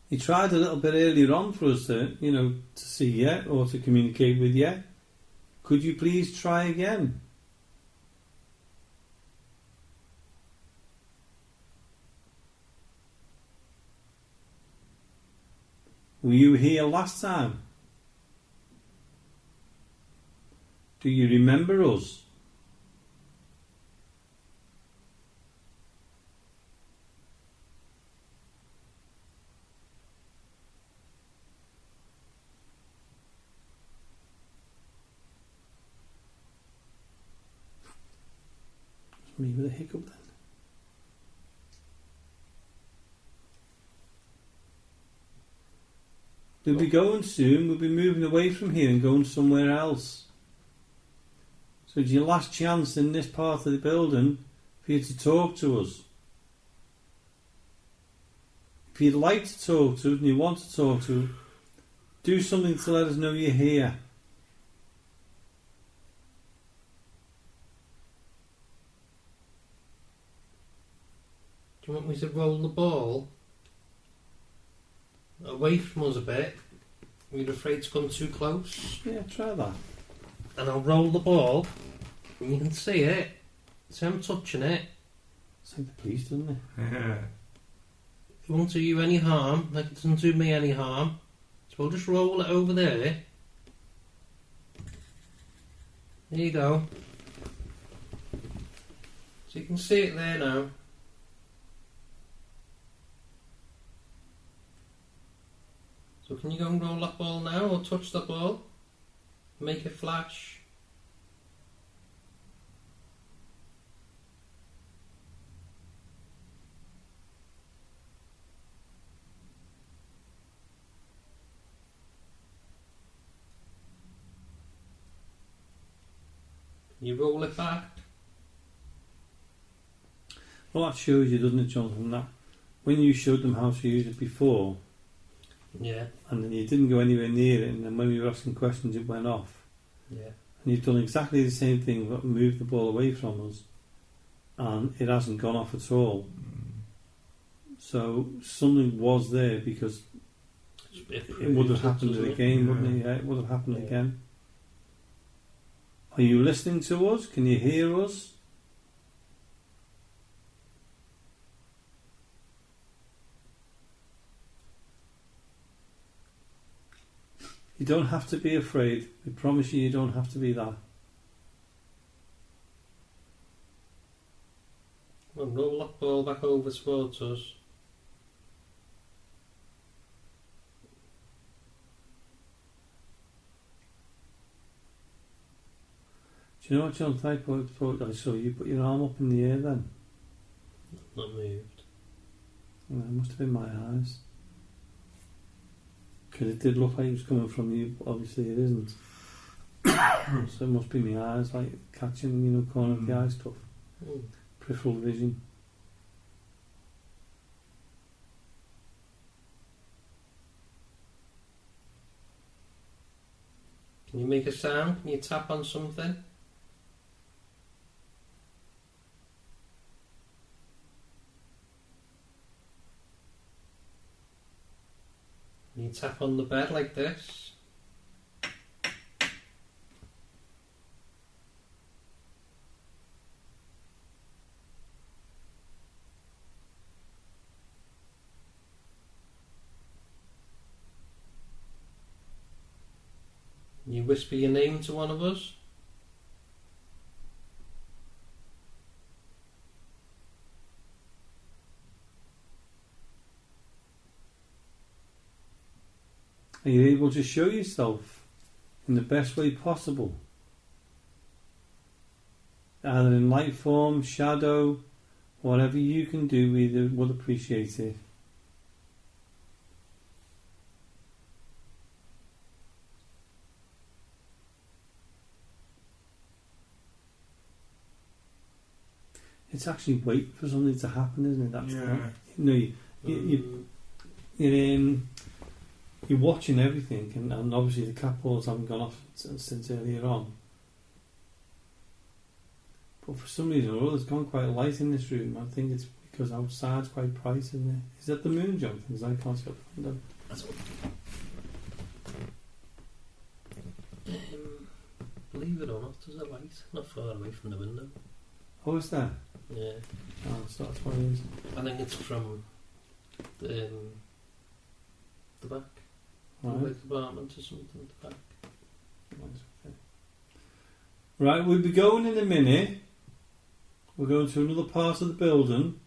He tried a little bit earlier on for us to, to see you or to communicate with you. Could you please try again? Were you here last time? Do you remember us? It's me with a hiccup then. We'll be going soon, we'll be moving away from here and going somewhere else. So it's your last chance in this part of the building for you to talk to us. If you'd like to talk to us and you want to talk to us, do something to let us know you're here. Do you want me to roll the ball away from us a bit? You're afraid to come too close? Yeah, try that. And I'll roll the ball, and you can see it. See, I'm touching it. It's like the police, doesn't it? Yeah. It won't do you any harm, like it doesn't do me any harm. So we'll just roll it over there. There you go. So you can see it there now. So can you go and roll that ball now, or touch the ball? Make it flash. Can you roll it back? Well, that shows you, doesn't it, Jonathan, that when you showed them how to use it before, Yeah. and then you didn't go anywhere near it, and then when we were asking questions, it went off. Yeah. And you've done exactly the same thing, but moved the ball away from us, and it hasn't gone off at all. So something was there, because it would have happened again, wouldn't it? Yeah, it would have happened again. Are you listening to us? Can you hear us? You don't have to be afraid. We promise you, you don't have to be that. Well, roll that ball back over towards us. Do you know what, Jonathan? I saw you put your arm up in the air then. Not moved. Well, it must have been my eyes. Because it did look like it was coming from you, but obviously it isn't. So it must be my eyes, like catching, corner of the eye stuff. Peripheral vision. Can you make a sound? Can you tap on something? Can you tap on the bed like this? Can you whisper your name to one of us? Are you able to show yourself in the best way possible? Either in light form, shadow, whatever you can do, we would appreciate it. It's actually waiting for something to happen, isn't it? That's you're watching everything, and obviously the cat balls haven't gone off since earlier on. But for some reason or other, it's gone quite light in this room. I think it's because outside's quite bright, isn't it? Is that the moon, Jonathan? Because I can't see up the window. Believe it or not, there's a light not far away from the window. Oh, is there? Yeah. Oh, so that's what it is. I think it's from the back. Right. Like apartment or something at the back. Okay. Right, we'll be going in a minute. We're going to another part of the building.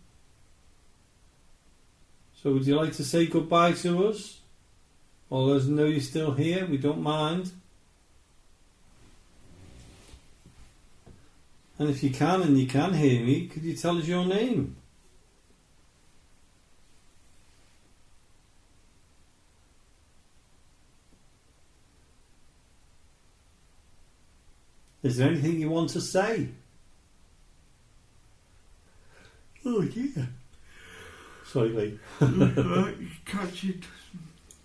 So would you like to say goodbye to us? Or let us know you're still here? We don't mind. And if you can, and you can hear me, could you tell us your name? Is there anything you want to say? Oh, yeah. Sorry, Lee. Catch it.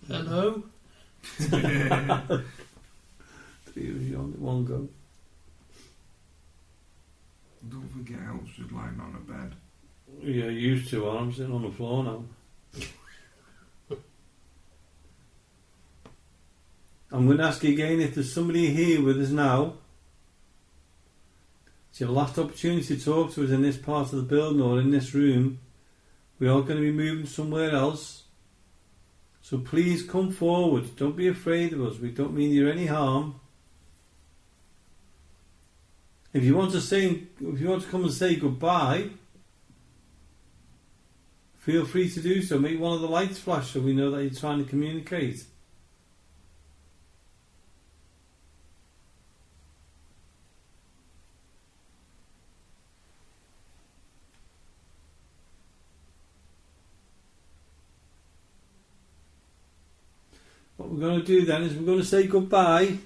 Hello. You only one go. Don't forget Elves was lying on a bed. Yeah, used to. I'm sitting on the floor now. I'm going to ask you again if there's somebody here with us now. It's your last opportunity to talk to us in this part of the building or in this room. We are going to be moving somewhere else. So please come forward. Don't be afraid of us. We don't mean you any harm. If you want to come and say goodbye, feel free to do so. Make one of the lights flash so we know that you're trying to communicate. What we're going to do then is we're going to say goodbye.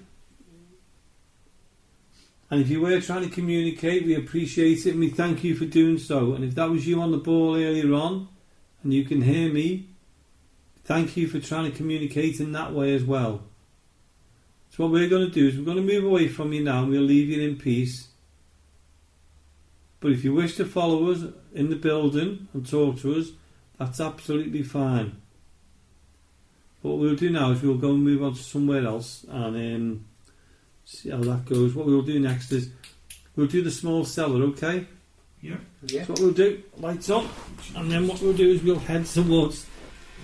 And if you were trying to communicate, we appreciate it and we thank you for doing so. And if that was you on the ball earlier on and you can hear me, thank you for trying to communicate in that way as well. So what we're going to do is we're going to move away from you now and we'll leave you in peace. But if you wish to follow us in the building and talk to us, that's absolutely fine. What we'll do now is we'll go and move on to somewhere else and see how that goes. What we'll do next is we'll do the small cellar, okay? Yeah. Yeah. So what we'll do, lights on, and then what we'll do is we'll head towards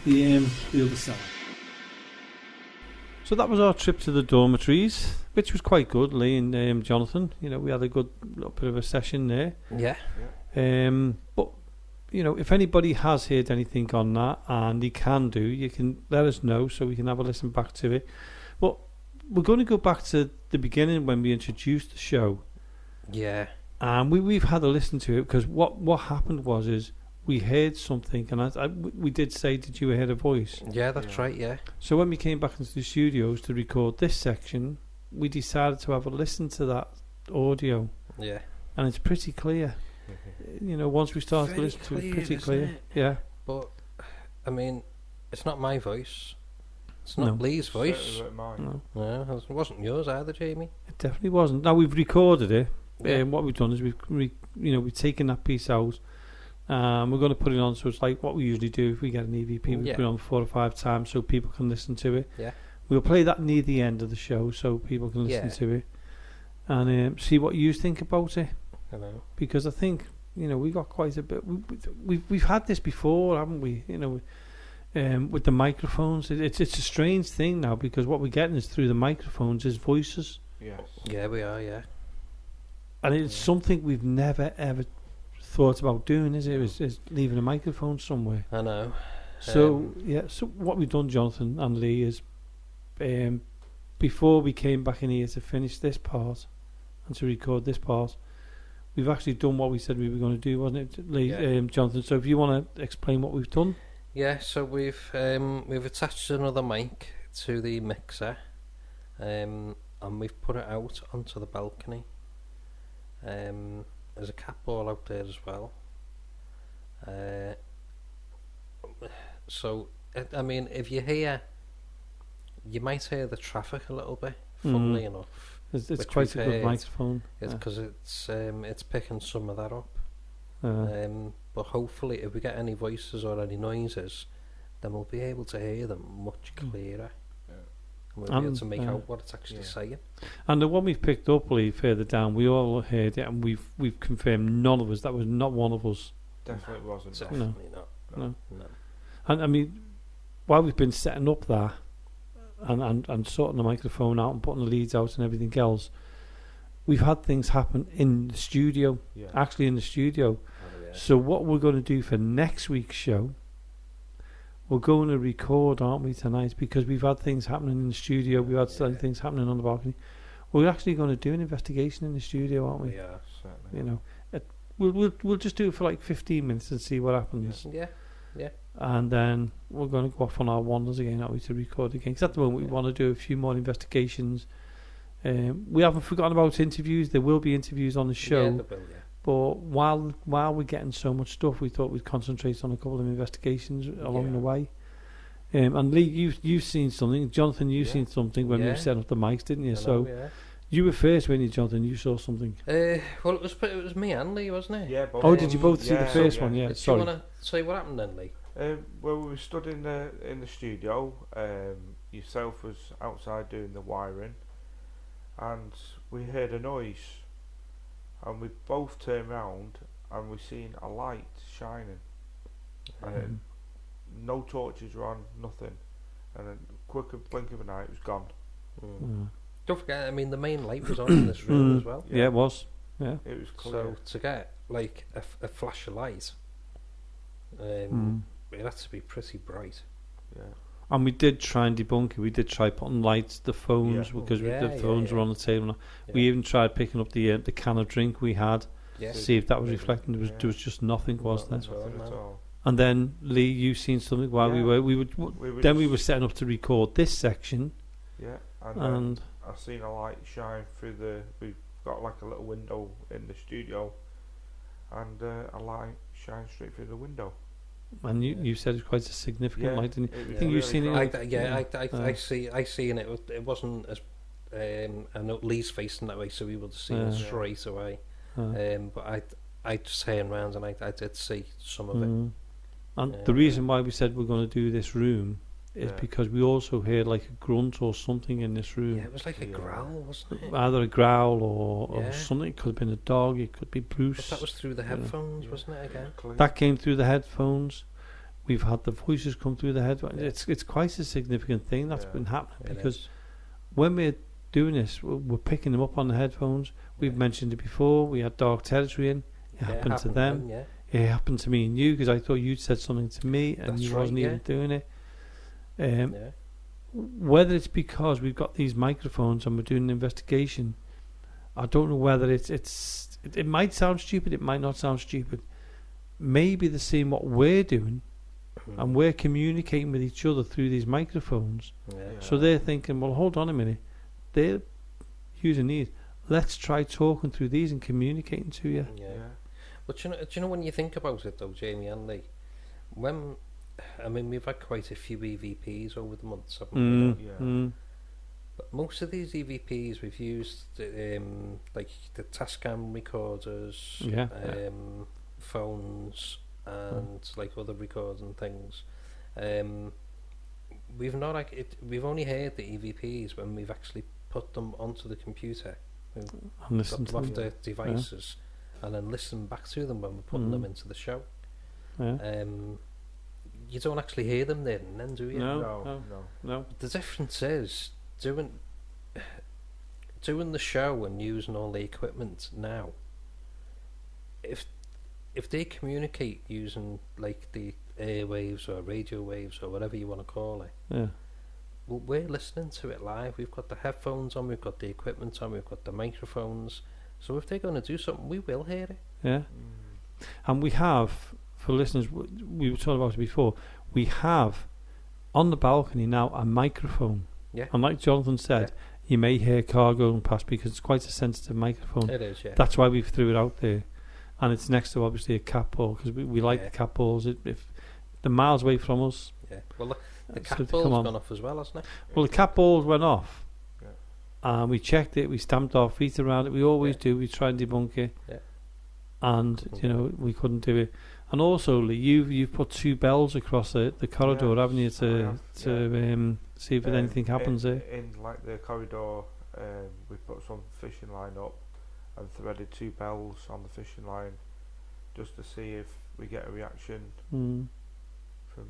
the other cellar. So that was our trip to the dormitories, which was quite good, Lee and Jonathan. You know, we had a good little bit of a session there. Yeah. But you know, if anybody has heard anything on that, and they can do, you can let us know so we can have a listen back to it. But we're going to go back to the beginning when we introduced the show. Yeah. And we've had a listen to it because what happened was we heard something, and we did say, did you hear a voice? Yeah, that's right, yeah. So when we came back into the studios to record this section, we decided to have a listen to that audio. Yeah. And it's pretty clear. You know, once we started to listen to it, it's pretty clear. Yeah. But, I mean, it's not my voice. It's not Lee's voice. Mine. No, it wasn't yours either, Jamie. It definitely wasn't. Now we've recorded it. Yeah. What we've done is we've taken that piece out. We're going to put it on, so it's like what we usually do if we get an EVP. We put it on 4 or 5 times so people can listen to it. Yeah. We'll play that near the end of the show so people can listen to it and see what you think about it. I know. Because I think, you know, we got quite a bit. We've had this before, haven't we? You know, with the microphones, it's a strange thing now because what we're getting is through the microphones is voices. Yes. Yeah, we are. Yeah. And it's something we've never ever thought about doing, is it? Is leaving a microphone somewhere. I know. So so what we've done, Jonathan and Lee, is before we came back in here to finish this part and to record this part, we've actually done what we said we were going to do, wasn't it, Lee? Yeah. Jonathan, so if you want to explain what we've done. Yeah, so we've attached another mic to the mixer, and we've put it out onto the balcony. There's a cat ball out there as well. So I mean, if you hear, you might hear the traffic a little bit. Funnily enough, it's quite a good microphone. It's because it's picking some of that up. But hopefully, if we get any voices or any noises, then we'll be able to hear them much clearer. And we'll be able to make out what it's actually saying. And the one we've picked up, Lee, further down, we all heard it, and we've confirmed none of us. That was not one of us. Definitely wasn't. Definitely not. No. And I mean, while we've been setting up that and sorting the microphone out and putting the leads out and everything else, we've had things happen in the studio. Yeah. Actually, in the studio. So what we're going to do for next week's show, we're going to record, aren't we, tonight? Because we've had things happening in the studio. We've had things happening on the balcony. We're actually going to do an investigation in the studio, aren't we? Yeah, certainly. You know, we'll just do it for like 15 minutes and see what happens. Yeah. And then we're going to go off on our wanders again, aren't we, to record again? Because at the moment we want to do a few more investigations. We haven't forgotten about interviews. There will be interviews on the show. Yeah, there will, But while we're getting so much stuff, we thought we'd concentrate on a couple of investigations along the way. And Lee, you've seen something. Jonathan, you've seen something when we were setting up the mics, didn't you? You were first, weren't you, Jonathan? You saw something. Well, it was me and Lee, wasn't it? Yeah. Both. Oh, did you both see the first one? Yeah. Do Sorry. you want to say what happened then, Lee? Well, we were stood in the studio. Yourself was outside doing the wiring, and we heard a noise, and we both turned round and we seen a light shining, and no torches were on, nothing, and a quick blink of an eye, it was gone. Don't forget, I mean, the main light was on in this room as well. Yeah, it was. Yeah, it was clear. So to get like a flash of light, it had to be pretty bright. Yeah. And we did try and debunk it. We did try putting lights, the phones, because the phones were on the table. Yeah. We even tried picking up the can of drink we had, to see if that was reflecting. There was just nothing, was there? Nothing at all. And then Lee, you seen something while we were setting up to record this section. Yeah, and I seen a light shine through we've got like a little window in the studio, and a light shines straight through the window. And you said it's quite a significant light, didn't you? I think you've seen it. I seen it. It wasn't as I know Lee's facing that way, so we would have seen it straight away. But I just turned round and I did see some of it. And the reason why we said we're going to do this room is because we also heard like a grunt or something in this room. Yeah, it was like a growl, wasn't it? Either a growl or something. It could have been a dog, it could be Bruce. But that was through the headphones, wasn't it, again? That came through the headphones. We've had the voices come through the headphones. It's quite a significant thing that's been happening, because when we're doing this, we're picking them up on the headphones. We've mentioned it before. We had Dark Territory in. It happened to them. It happened to me and you, because I thought you'd said something to me and you wasn't even doing it. Whether it's because we've got these microphones and we're doing an investigation, I don't know whether it might sound stupid, it might not sound stupid. Maybe they're seeing what we're doing and we're communicating with each other through these microphones. So they're thinking, well, hold on a minute, they're using these, let's try talking through these and communicating to you. But do you know when you think about it though, Jamie and Lee, we've had quite a few EVPs over the months, haven't we? But most of these EVPs we've used like the Tascam recorders, phones, and like other recording things. We've only heard the EVPs when we've actually put them onto the computer and got them off the devices, and then listen back to them when we're putting them into the show. You don't actually hear them then, do you? No. The difference is doing the show and using all the equipment now. If they communicate using like the airwaves or radio waves or whatever you want to call it, well, we're listening to it live. We've got the headphones on, we've got the equipment on, we've got the microphones. So if they're going to do something, we will hear it. Yeah. And we have, for listeners, we were talking about it before, we have on the balcony now a microphone. Yeah. And like Jonathan said, you may hear car going past because it's quite a sensitive microphone. It is, yeah. That's why we threw it out there. And it's next to obviously a cat ball, because we like the cat balls. If they're miles away from us. Yeah. Well, the cat ball's gone off as well, hasn't it? Well, the cat balls went off. And we checked it, we stamped our feet around it, we always do, we try and debunk it, and we couldn't do it. And also, Lee, you've put 2 bells across the corridor, haven't you, to see if anything happens there. In like the corridor, we put some fishing line up and threaded 2 bells on the fishing line, just to see if we get a reaction from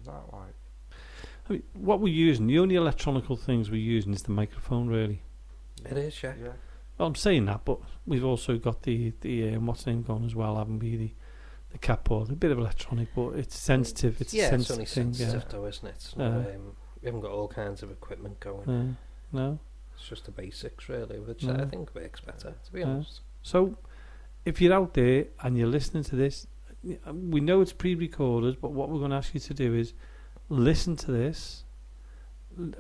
that. I mean, what we're using, the only electronical things we're using is the microphone, really. It is, yeah. Well, I'm saying that, but we've also got the what's name going as well, haven't we? The cat ball, a bit of electronic, but it's sensitive. It's a sensitive it's only sensitive though, isn't it? It's not, we haven't got all kinds of equipment going. No. It's just the basics, really, which I think works better, to be honest. So, if you're out there and you're listening to this, we know it's pre-recorded, but what we're going to ask you to do is listen to this.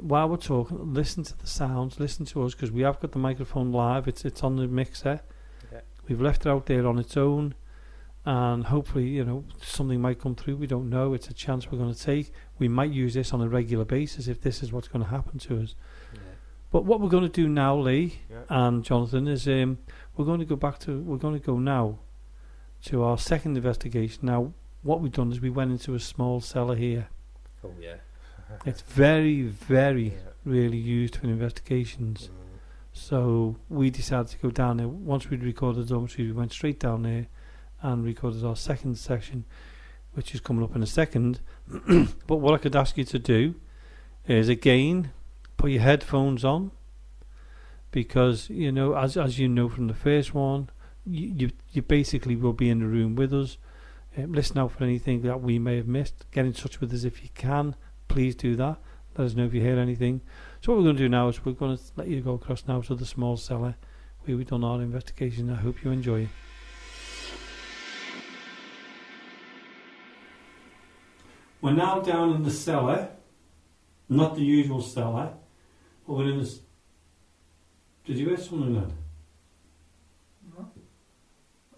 While we're talking, listen to the sounds, listen to us, because we have got the microphone live. It's on the mixer. We've left it out there on its own, and hopefully, something might come through. We don't know. It's a chance we're going to take. We might use this on a regular basis if this is what's going to happen to us. Yeah. But what we're going to do now, Lee Yeah. and Jonathan, is we're going to go now to our second investigation. Now, what we've done is we went into a small cellar here. Oh yeah. It's very, very Yeah. really used for investigations. So we decided to go down there. Once we'd recorded the dormitory, we went straight down there and recorded our second section, which is coming up in a second. But what I could ask you to do is, again, put your headphones on, because as you know from the first one, you basically will be in the room with us. Listen out for anything that we may have missed. Get in touch with us if you can. Please do that. Let us know if you hear anything. So what we're going to do now is we're going to let you go across now to the small cellar where we've done our investigation. I hope you enjoy it. We're now down in the cellar, not the usual cellar, but we're in this. Did you hear something then? No.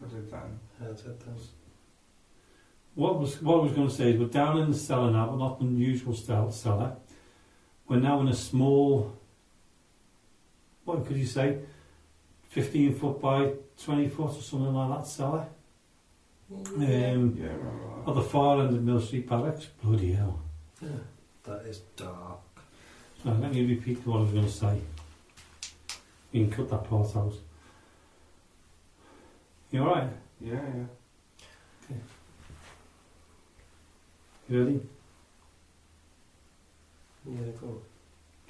I did that. That's it then. What I was going to say is we're down in the cellar now, but not the usual cellar. We're now in a small, what could you say, 15 foot by 20 foot or something like that cellar. At the far end of Mill Street Barracks. Bloody hell. Yeah. That is dark. Right, let me repeat what I was going to say. You can cut that part out. You alright? Yeah. Okay. You ready? Yeah, go.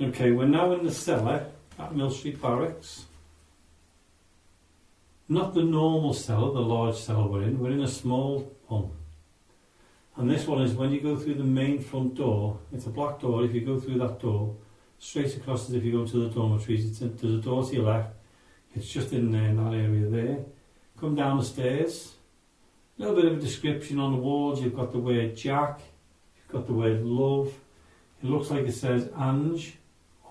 Okay, we're now in the cellar at Mill Street Barracks. Not the normal cellar, the large cellar we're in a small one. And this one is when you go through the main front door, it's a black door. If you go through that door, straight across as if you go to the dormitories, there's a door to your left. It's just in there, in that area there. Come down the stairs. A little bit of a description on the walls. You've got the word Jack. You've got the word love. It looks like it says Ange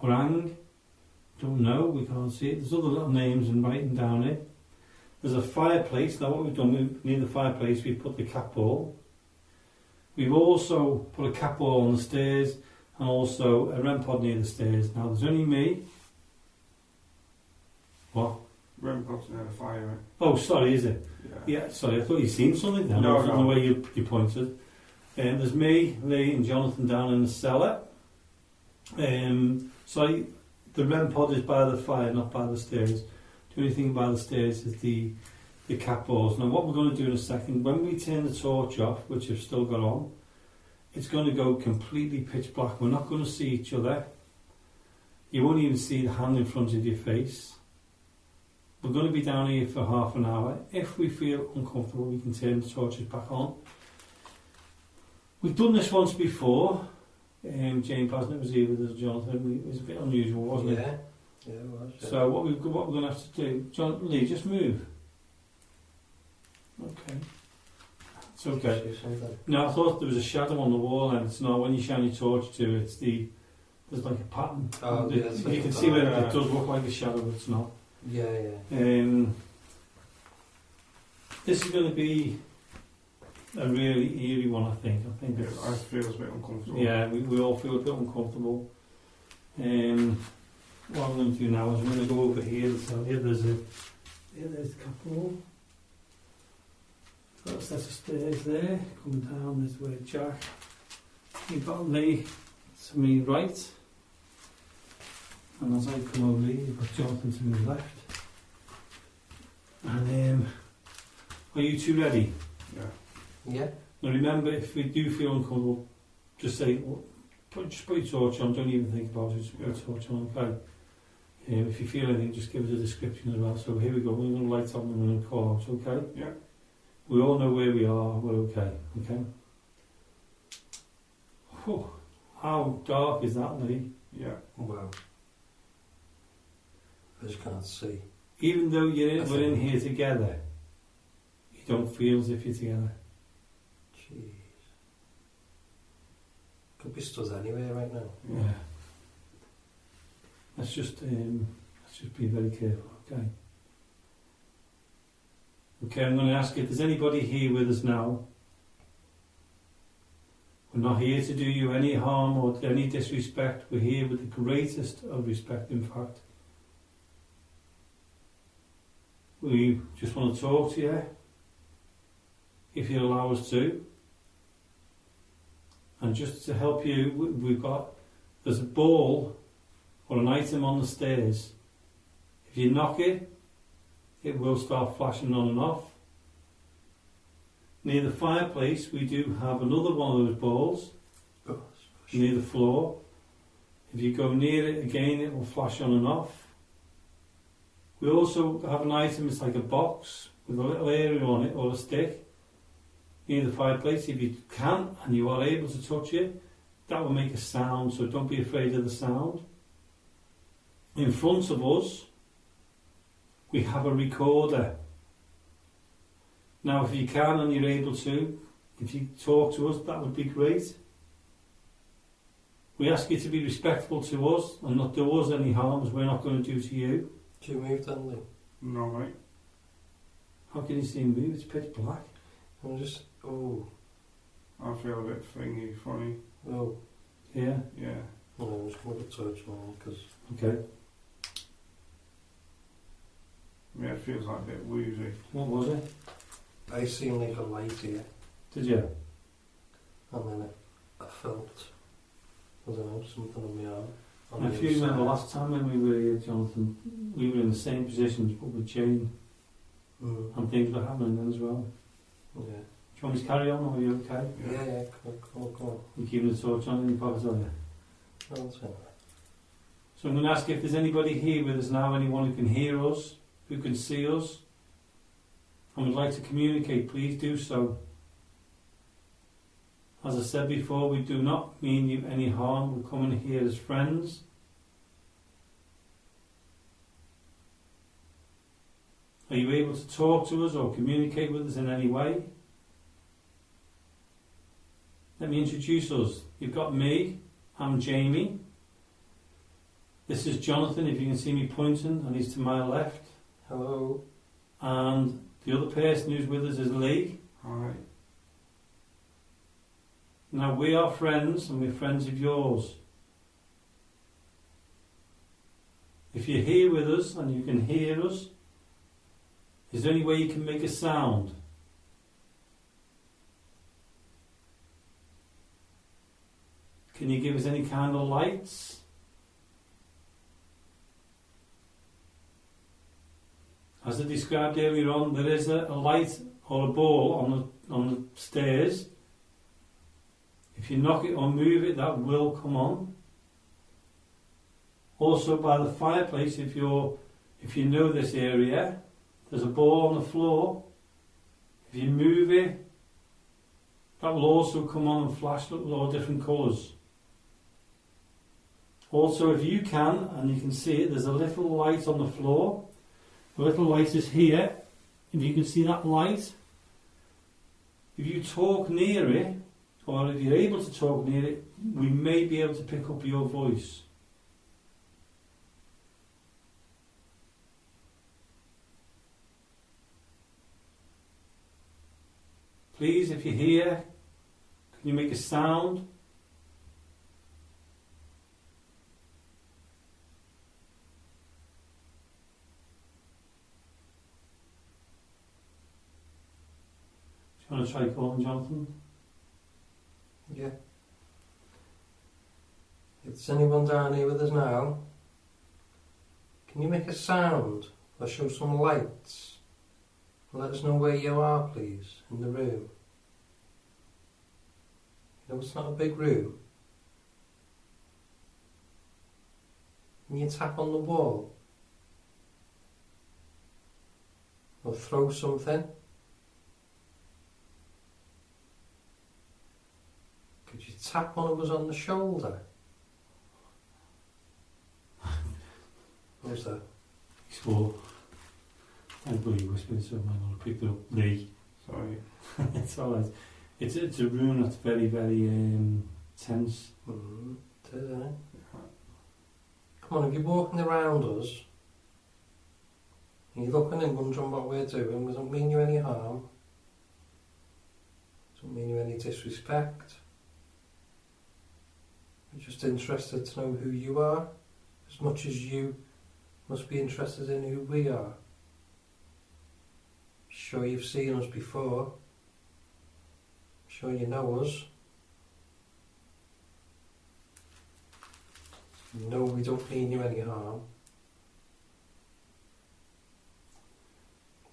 or Ang. Don't know, we can't see it. There's other little names and writing down it. There's a fireplace. Now what we've done, near the fireplace, we've put the cat ball. We've also put a cat ball on the stairs and also a REM pod near the stairs. Now there's only me. What? REM pod's near the fire, right? Oh, sorry, is it? Yeah. Yeah, sorry, I thought you'd seen something then. No, the way you pointed. There's me, Lee and Jonathan down in the cellar. So the REM pod is by the fire, not by the stairs. The only thing by the stairs is the cat balls. Now what we're going to do in a second, when we turn the torch off, which I've still got on, it's going to go completely pitch black. We're not going to see each other. You won't even see the hand in front of your face. We're going to be down here for half an hour. If we feel uncomfortable, we can turn the torches back on. We've done this once before. Jane Pasnett was here with us, Jonathan. It was a bit unusual, wasn't it? Yeah, it was. Yeah. So what we're going to have to do, Lee, just move. Okay. It's okay. No, I thought there was a shadow on the wall, and it's not. When you shine your torch to it, there's like a pattern. Oh, you can see where it does look like a shadow, but it's not. Yeah. This is going to be a really eerie one, I think. I feel a bit uncomfortable. Yeah, we all feel a bit uncomfortable. What I'm going to do now is I'm going to go over here. So there's the couple. Got a set of stairs there. Coming down, there's where Jack. You've got Lee to me right. And as I come over here, you've got Jonathan to my left. And are you two ready? Yeah. Now remember, if we do feel uncomfortable, just say, just put your torch on, don't even think about it, just put your torch on, okay? If you feel anything, just give us a description as well. So here we go, we're going to light up and we're going to call out, okay? Yeah. We all know where we are, we're okay, okay? Whew. How dark is that, Lee? Yeah. Wow. I just can't see. Even though we're in here together, you don't feel as if you're together. Jeez. Could be stood anywhere right now. Yeah. Let's just be very careful, okay? Okay, I'm going to ask if there's anybody here with us now. We're not here to do you any harm or any disrespect. We're here with the greatest of respect, in fact. We just want to talk to you, if you allow us to. And just to help you, there's a ball or an item on the stairs. If you knock it, it will start flashing on and off. Near the fireplace, we do have another one of those balls near the floor. If you go near it again, it will flash on and off. We also have an item, it's like a box with a little area on it or a stick near the fireplace. If you can and you are able to touch it, that will make a sound, so don't be afraid of the sound. In front of us, we have a recorder. Now if you can and you're able to, if you talk to us, that would be great. We ask you to be respectful to us and not do us any harm, as we're not going to do to you. Do you move that, Lee? No, mate. How can you see him move? It's pitch black. I'm just... Oh. I feel a bit thingy, funny. Oh. Yeah? Yeah. No, I'm just going to touch mine, because... Okay. Yeah, it feels like a bit woozy. What was it? I seen like a light here, Did you? and then I felt, I don't know, something on my arm. on And the if you other remember side. last time when we were here, Jonathan, we were in the same positions but with Jane, and things were happening then as well. Yeah. Do you want me to carry on, or are you okay? Yeah, come on. You keeping the torch on in your pocket, are you? That's it. So I'm going to ask if there's anybody here with us now, anyone who can hear us, who can see us, and would like to communicate, please do so. As I said before, we do not mean you any harm. We're coming here as friends. Are you able to talk to us or communicate with us in any way? Let me introduce us. You've got me, I'm Jamie. This is Jonathan, if you can see me pointing, and he's to my left. Hello. And the other person who's with us is Lee. Hi. Now we are friends, and we're friends of yours. If you're here with us and you can hear us, is there any way you can make a sound? Can you give us any kind of lights? As I described earlier on, there is a light or a ball on the stairs. If you knock it or move it, that will come on. Also by the fireplace, if you know this area, there's a ball on the floor. If you move it, that will also come on and flash all different colours. Also, if you can, and you can see it, there's a little light on the floor. The little light is here. If you can see that light, if you talk near it, or if you're able to talk near it, we may be able to pick up your voice. Please, if you're here, can you make a sound? Do you want to try calling Jonathan? Yeah. If there's anyone down here with us now, can you make a sound or show some lights? Let us know where you are, please, in the room. You know, it's not a big room. Can you tap on the wall? Or throw something? Could you tap one of us on the shoulder? What was that? He swore. I believe you whispered, so I might not have picked it up. Lee. Sorry. It's alright. It's a room that's very, very tense. It is, isn't it? Come on, if you're walking around us, And you're looking and wondering what we're doing. We don't mean you any harm. Don't mean you any disrespect. We're just interested to know who you are, as much as you must be interested in who we are. Sure you've seen us before. Sure you know us. No, we don't mean you any harm.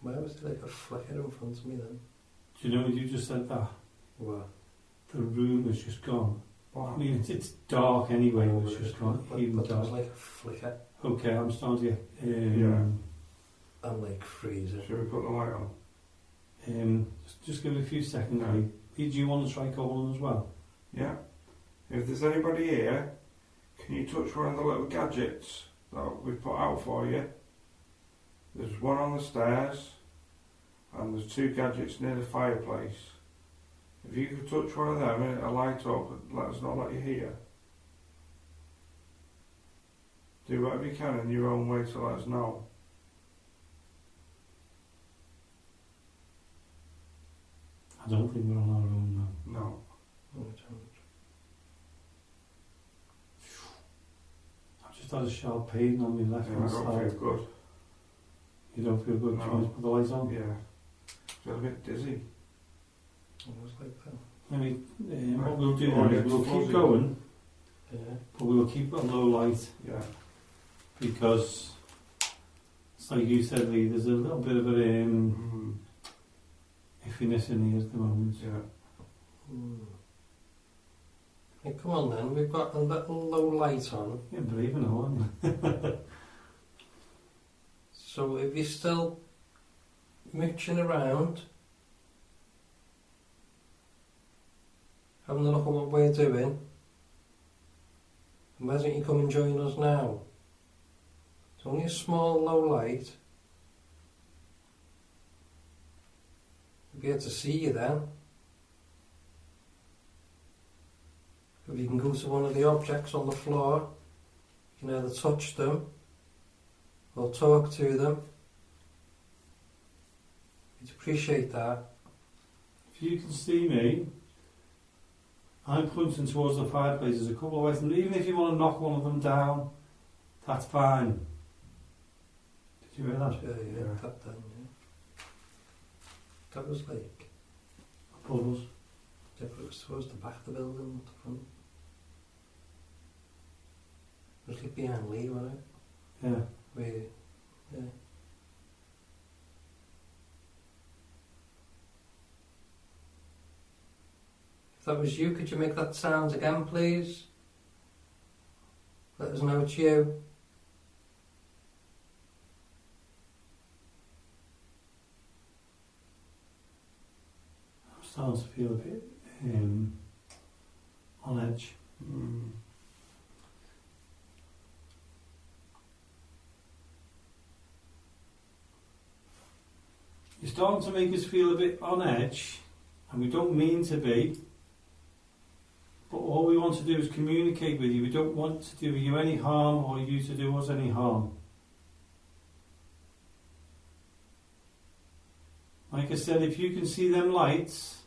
Why was there like a flicker in front of me then? Do you know when you just said that? What? The room has just gone. What? I mean, it's dark anyway, Oh, it's just gone even but there was dark. like a flicker. Okay, I'm starting to get... I'm like freezing. Should we put the light on? Just give it a few seconds, Yeah. mate. Do you want to try calling as well? Yeah. If there's anybody here, can you touch one of the little gadgets that we've put out for you? There's one on the stairs, and there's 2 gadgets near the fireplace. If you could touch one of them and it'll light up and let us know that you're here. Do whatever you can in your own way to let us know. I don't think we're on our own now. No. No, I don't. I've just had a sharp pain on my left Yeah, I hand don't side. feel good. You don't feel good? No. Do you want to put the lights on? Yeah. Feel a bit dizzy. It was like that. I mean, what Right. we'll do Oh, then yeah, is we'll it's keep fuzzy. going, Yeah. but we'll keep it a low light Yeah. because, it's like you said, Lee, there's a little bit of a iffiness in here at the moment. Yeah. Hey, come on then, we've got a little low light on. You're brave enough, aren't you? So if you're still mooching around, having a look at what we're doing, why don't you come and join us now? It's only a small low light. We'll be able to see you then. If you can go to one of the objects on the floor, you can either touch them or talk to them. We'd appreciate that. If you can see me, I'm pointing towards the fireplace. There's a couple of ways, and even if you want to knock one of them down, that's fine. Did you hear that? Yeah, Yeah. that then, yeah. That was like, Bubbles. yeah, but it was towards the back of the building, not the front. It was like behind Lee, wasn't it? Yeah. Where, yeah. If that was you, could you make that sound again, please? Let us know it's you. I'm starting to feel a bit on edge. Mm. You're starting to make us feel a bit on edge, and we don't mean to be, but all we want to do is communicate with you. We don't want to do you any harm or you to do us any harm. Like I said, if you can see them lights,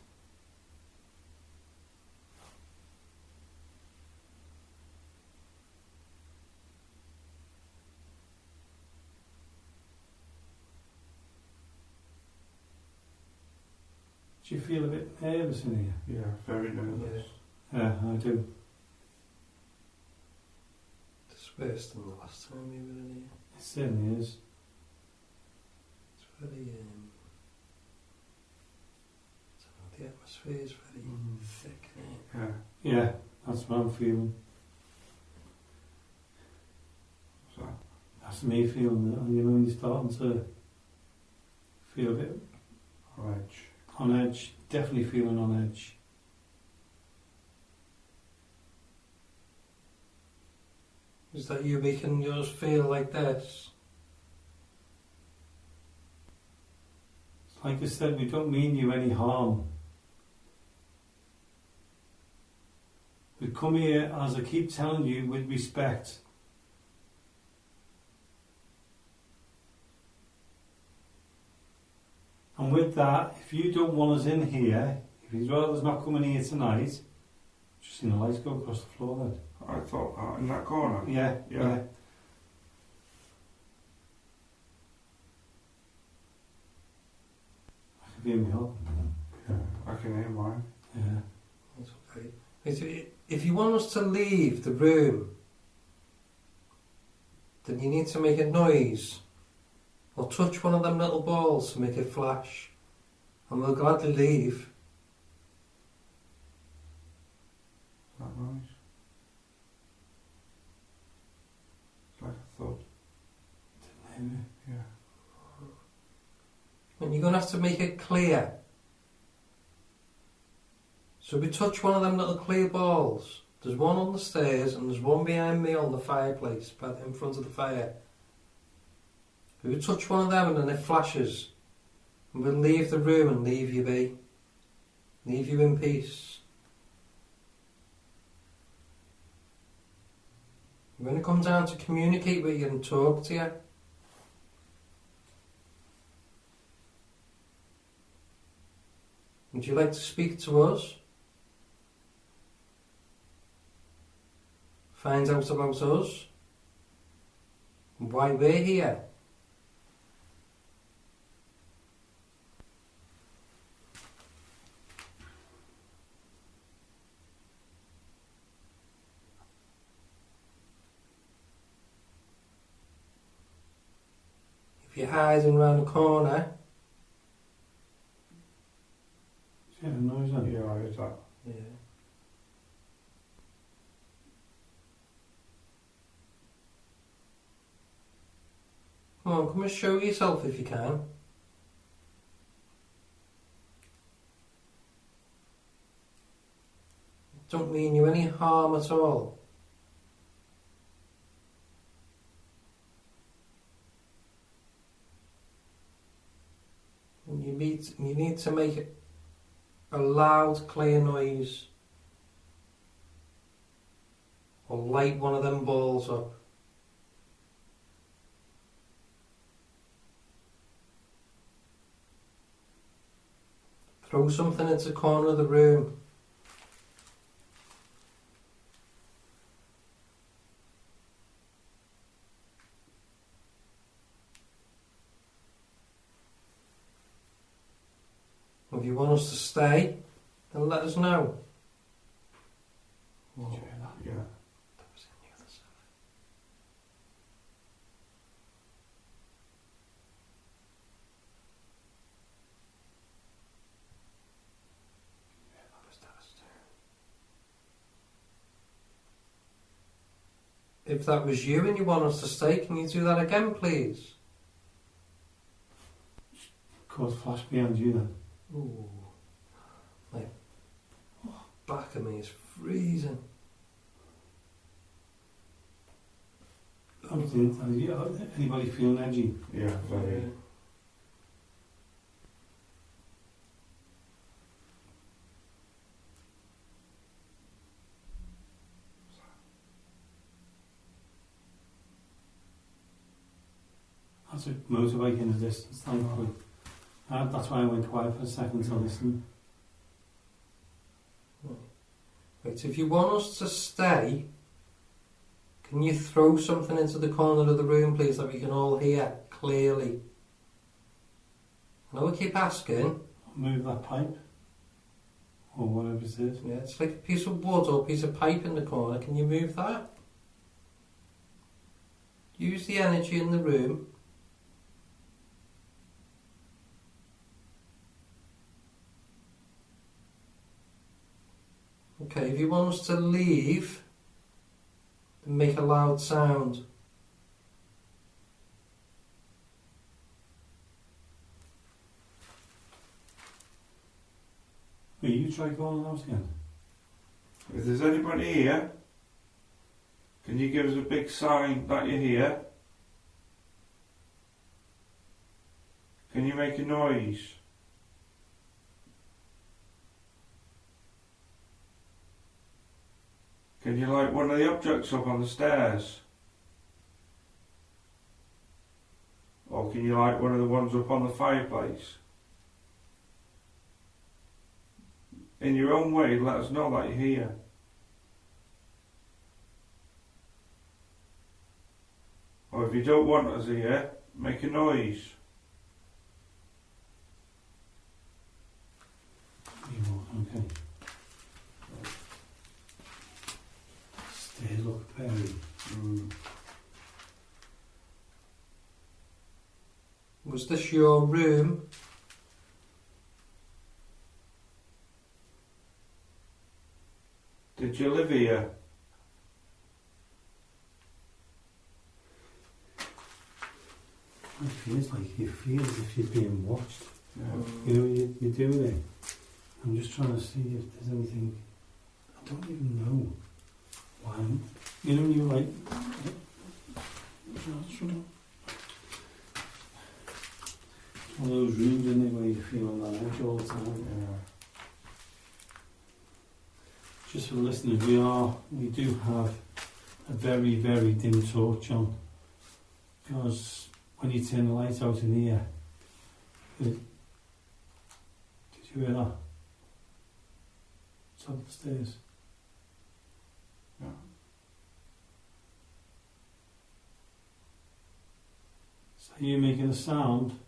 do you feel a bit nervous in here? Yeah, very nervous. Yeah, I do. It's worse than the last time you were in here. It certainly is. It's very, I don't know, the atmosphere is very thick. Yeah. Yeah, that's what I'm feeling. So, That's me feeling that. You know, you're starting to feel a bit on edge. on edge. Definitely feeling on edge. Is that you making yours feel like this? Like I said, we don't mean you any harm. We come here, as I keep telling you, with respect. And with that, if you don't want us in here, if you'd rather us not coming here tonight, just seen the lights go across the floor then. I thought in that corner. Yeah. I could be in my home. Yeah, I can hear mine. Yeah. That's okay. If you want us to leave the room, then you need to make a noise or touch one of them little balls to make it flash, and we'll gladly leave. That noise. It's like a thud. Didn't hear Yeah. And you're going to have to make it clear. So we touch one of them little clear balls. There's one on the stairs and there's one behind me on the fireplace, in front of the fire. We would touch one of them and then it flashes. And we'll leave the room and leave you be. Leave you in peace. We're going to come down to communicate with you and talk to you. Would you like to speak to us? Find out about us? And why we're here? If you're hiding around the corner, Yeah, noise then. Yeah, I heard that. yeah. Come and show yourself if you can. Don't mean you any harm at all. And you need to make a loud, clear noise. Or light one of them balls up. Throw something into the corner of the room. If you want us to stay, then let us know. Yeah. That was in the other side. Yeah, that was downstairs. If that was you and you want us to stay, can you do that again, please? Cause flash behind you then. Ooh, my back of me is freezing. Anybody feeling edgy? Yeah, very. That's a motorbike in the distance, thankfully. That's why I went quiet for a second to listen. Right, if you want us to stay, can you throw something into the corner of the room, please, that we can all hear clearly? I know we keep asking. Move that pipe. Or whatever it is. Yeah, it's like a piece of wood or a piece of pipe in the corner. Can you move that? Use the energy in the room. Okay, if you want us to leave, then make a loud sound. Will you try calling out again? If there's anybody here, can you give us a big sign that you're here? Can you make a noise? Can you light one of the objects up on the stairs? Or can you light one of the ones up on the fireplace? in your own way, let us know that you're here. Or if you don't want us here, make a noise. Okay. Stairs look very. Was this your room? Did you live here? It feels like you feel as if you're being watched. Yeah. You know, you're doing it. I'm just trying to see if there's anything. I don't even know why. You know, you're like. One of those rooms in there where you feel on that edge all the time. Yeah. Just for the listeners, we do have a very, very dim torch on, because when you turn the light out in here, did you hear that? Top of the stairs. Yeah. So you're making a sound.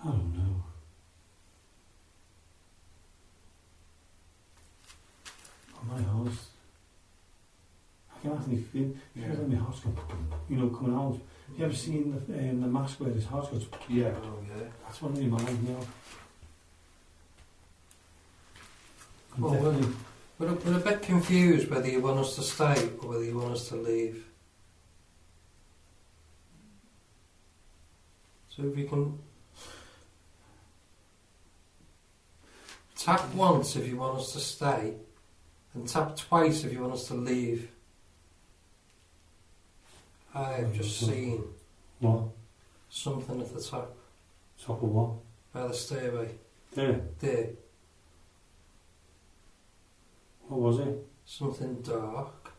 I don't know. On my house, I can actually feel. Yeah. Feels like my heart's going, you know, coming out. Have you ever seen the mask where his heart goes? Yeah. Oh yeah. That's what it reminds me of. I'm Well, definitely- We're a bit confused whether you want us to stay or whether you want us to leave. So if you can tap once if you want us to stay, and tap twice if you want us to leave. I've just seen What? something at the top Top of what? by the stairway. There. There, What was it? something dark.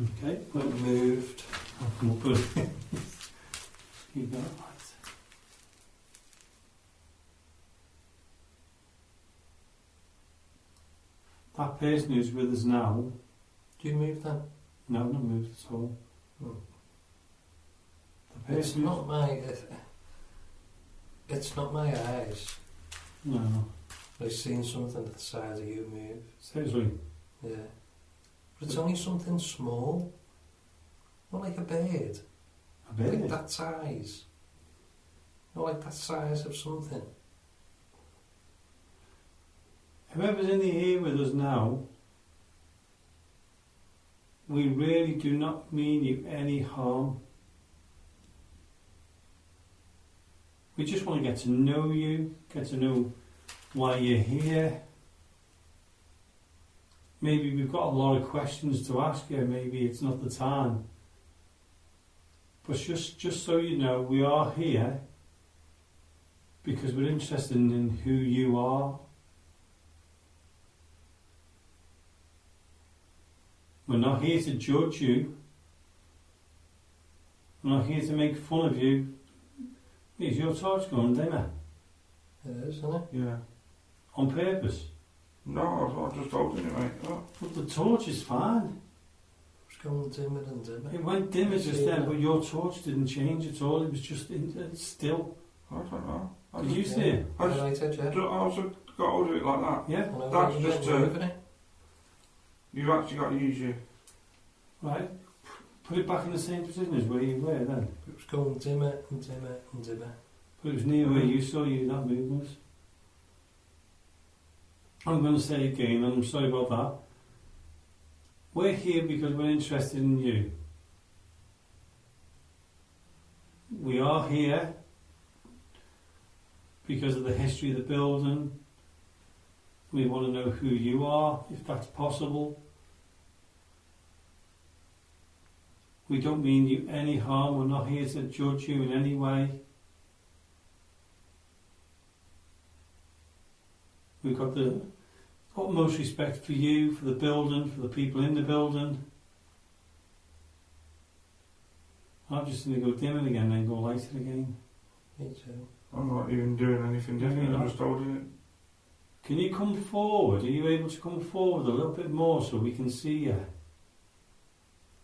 Okay. Well, Moved. I'll come up with it. Keep that right. That person who's with us now, Do you move that? no, not moved at all. Hmm. The It's person not my. It's not my eyes. No. I've seen something at the side of you move. Seriously. Yeah. But it's only something small. Not like a bird. A bit. Like that size. Not like that size of something. Whoever's in the here with us now, we really do not mean you any harm. We just want to get to know you, get to know why you're here. Maybe we've got a lot of questions to ask you, maybe it's not the time. But just so you know, we are here because we're interested in who you are. We're not here to judge you. We're not here to make fun of you. Is your torch going dimmer? It is, isn't it? Yeah. On purpose? No, I was just holding it, mate. Oh. But the torch is fine. It's going dimmer and dimmer. It went dimmer just then, but your torch didn't change at all. It was just it's still. I don't know. Did you see it? I just, Highlighted, yeah. I also got hold of it like that. Yeah. And That's I've just been moving it. You've actually got to use your... Right. Put it back in the same position as where you were then. It was going dimmer and dimmer and dimmer. But it was near where you saw that movement. I'm going to say again, and I'm sorry about that. We're here because we're interested in you. We are here because of the history of the building. We want to know who you are, if that's possible. We don't mean you any harm. We're not here to judge you in any way. We've got the utmost respect for you, for the building, for the people in the building. I'm just going to go dimming again and then go lighter again. Me too. I'm not even doing anything different, Maybe I'm not. just holding it. Can you come forward? Are you able to come forward a little bit more so we can see you?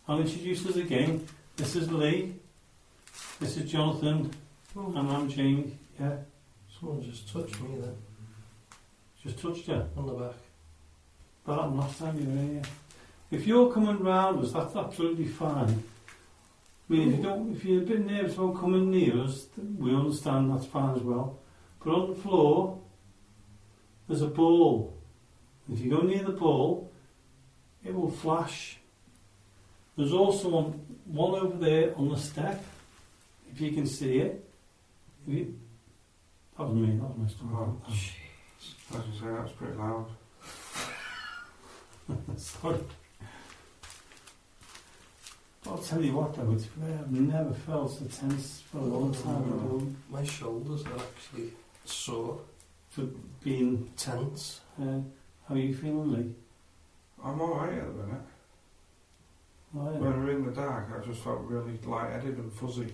I'll introduce us again. This is Lee. This is Jonathan. Oh, And I'm Jamie. Yeah, someone just touched me then, just touched you. on the back. That happened last time you were here. If you're coming round us, that's absolutely fine. I mean, if you're a bit nervous about coming near us, we understand, that's fine as well. But on the floor, there's a ball. If you go near the ball, it will flash. There's also one over there on the step, if you can see it. That was me, that was my stomach. Oh, I was going to say, that's pretty loud. Sorry. I'll tell you what though, I've never felt so tense for a long time ago. My shoulders are actually sore. For being, Tense. how are you feeling, Lee? I'm alright at the minute. Oh, yeah. When we're in the dark, I just felt really light-headed and fuzzy.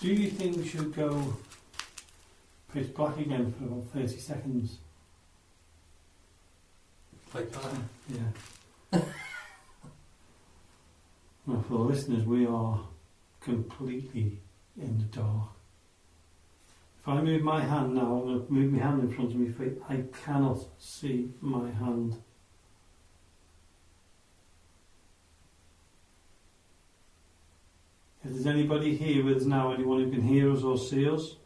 Do you think we should go pitch black again for about 30 seconds? Like that. Yeah. Well, for the listeners, we are completely in the dark. If I move my hand now, I'm going to move my hand in front of my face. I cannot see my hand. If there's anybody here with us now, anyone who can hear us or see us,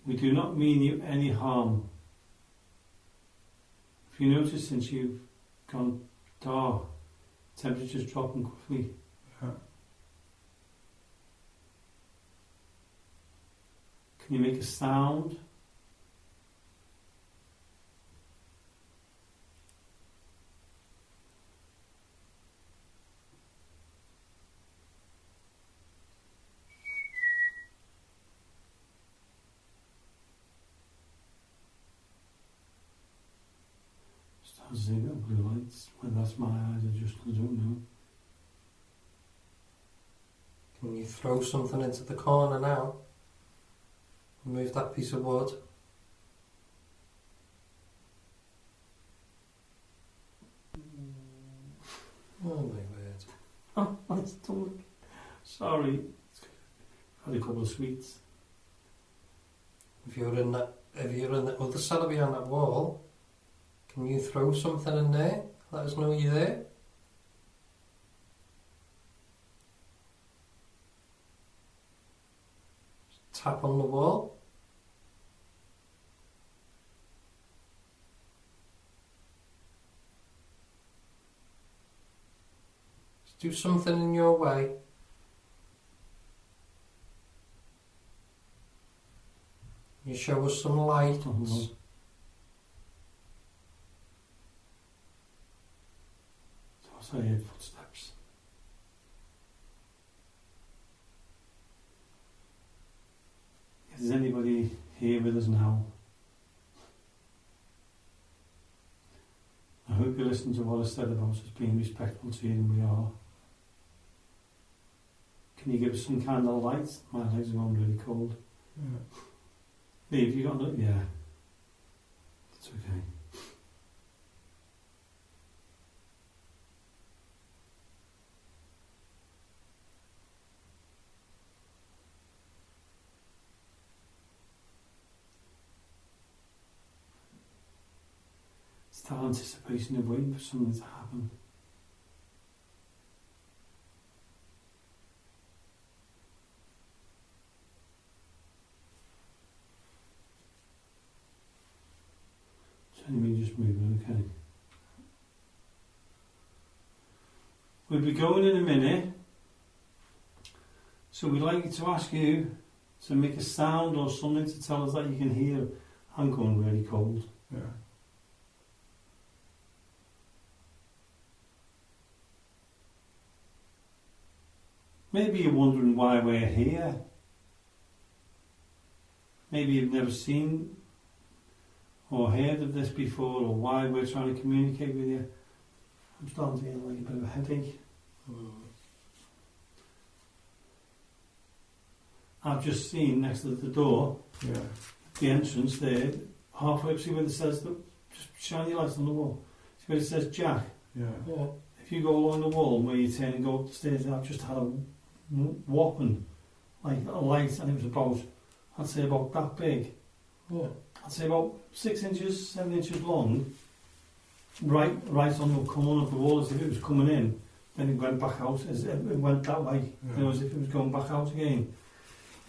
we do not mean you any harm. If you notice, since you've gone dark, temperature's dropping quickly. Yeah. Can you make a sound? Start seeing little blue lights. Whether that's my eyes or just, I don't know. Can you throw something into the corner now? Move that piece of wood. Oh my word. Oh, my stomach. Sorry. Had a couple of sweets. If you're in the other cellar behind that wall, can you throw something in there? Let us know you're there. Just tap on the wall. Just do something in your way. You show us some light. I heard footsteps. If there's anybody here with us now, I hope you listen to what I said about us being respectful to you, and we are. Can you give us some candle light? My legs are going really cold. Yeah. Lee, have you got no? Yeah. It's okay. It's that anticipation of waiting for something to happen. It's only me just moving, okay. We'll be going in a minute, so we'd like to ask you to make a sound or something to tell us that you can hear. I'm going really cold. Yeah. Maybe you're wondering why we're here. Maybe you've never seen or heard of this before, or why we're trying to communicate with you. I'm starting to get like a bit of a headache. I've just seen next to the door, the entrance there, halfway up, see where it says, just shine your lights on the wall. See where it says Jack? Yeah. If you go along the wall where you turn and go up the stairs, I've just had a whopping, like a light, and it was about, I'd say about that big. Yeah. I'd say about 6 inches, 7 inches long, right on the corner of the wall as if it was coming in. Then it went back out, as it went that way, as if it was going back out again.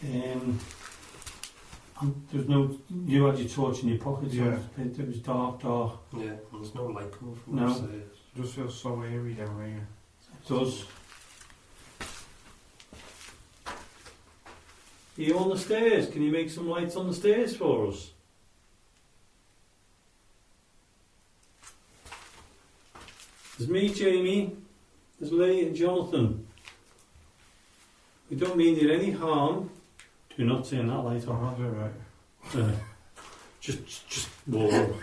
And there was no, you had your torch in your pocket, so it was dark. Yeah, and there's no light coming from No. upstairs. It does feel so eerie down here. It does. Are you on the stairs? Can you make some lights on the stairs for us? There's me, Jamie. There's Lee and Jonathan. We don't mean you any harm. Do not turn that light on. I'll do it. Just whoa.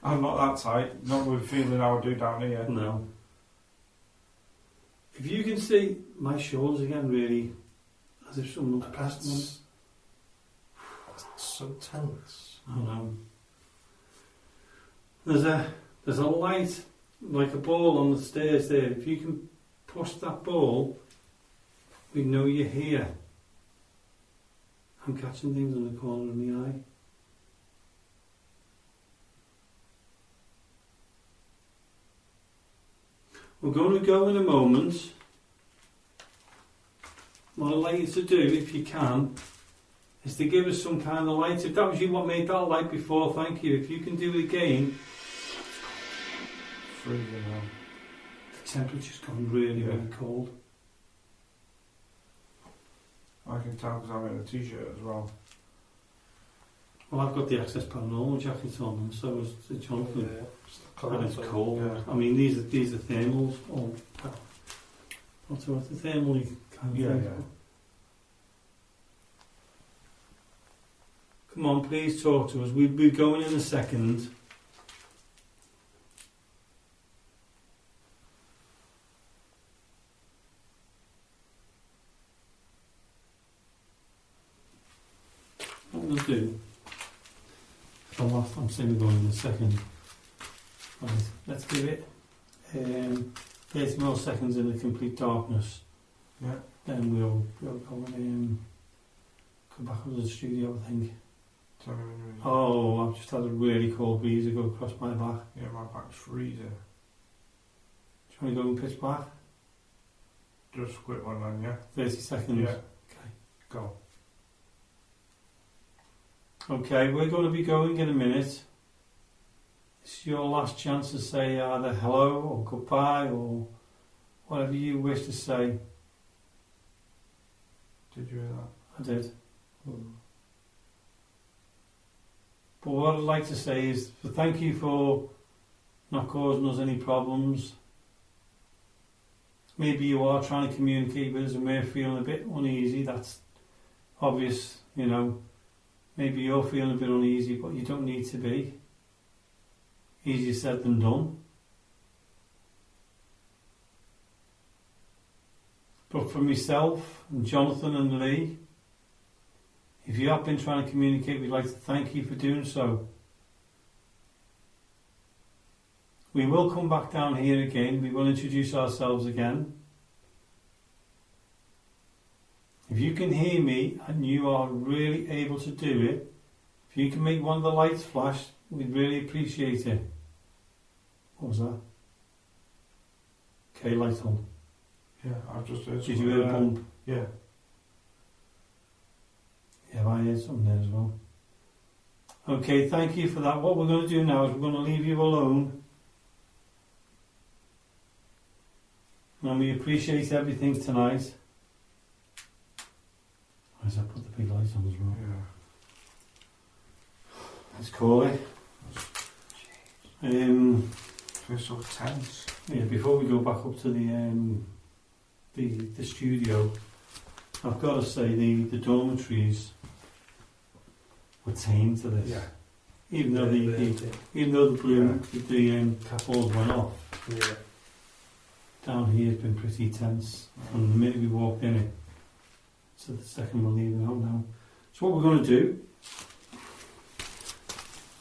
I'm not that tight. Not with the feeling I would do down here. No. If you can see my shoulders again, really, as if someone was passed them. That's so tense. I know. There's a light, like a ball on the stairs there. If you can push that ball, we know you're here. I'm catching things in the corner of my eye. We're going to go in a moment. What I'd like you to do, if you can, is to give us some kind of light. If that was you what made that light before, thank you. If you can do it again. Freezing now. The temperature's gone really, really cold. I can tell because I'm in a t-shirt as well. Well, I've got the Access Paranormal jacket on, and so is Jonathan. Yeah, And it's cold. Yeah. I mean, these are thermals. Oh, what's the thermal kind of thing? Yeah. Come on, please talk to us. We'll be going in a second. What we'll do, I'm saying we're going in a second. Right, let's give it 30 more seconds in the complete darkness. Yeah. Then we'll go and come back up to the studio, I think. Tell me when you're ready. Oh, I've just had a really cold breeze go across my back. Yeah, my back's freezing. Do you want to go and pitch back? Just a quick one then, yeah? 30 seconds. Yeah. Okay. Go. Okay, we're going to be going in a minute. It's your last chance to say either hello or goodbye or whatever you wish to say. Did you hear that? I did. But what I'd like to say is thank you for not causing us any problems. Maybe you are trying to communicate with us and we're feeling a bit uneasy. That's obvious, you know. Maybe you're feeling a bit uneasy, but you don't need to be. Easier said than done. But for myself and Jonathan and Lee, if you have been trying to communicate, we'd like to thank you for doing so. We will come back down here again. We will introduce ourselves again. If you can hear me and you are really able to do it, if you can make one of the lights flash, we'd really appreciate it. What was that? Okay, light on. Yeah, I've just heard Did you hear a bump? Yeah. Yeah, I heard something there as well. Okay, thank you for that. What we're going to do now is we're going to leave you alone. And we appreciate everything tonight. As I put the big lights on as well. Yeah. Let's call it. Feels so tense. Yeah, before we go back up to the studio, I've got to say the dormitories were tame to this. Yeah. Even though the balloon with the cap holes went off. Yeah. Down here has been pretty tense from the minute we walked in it. So the second we're leaving out now. So what we're going to do...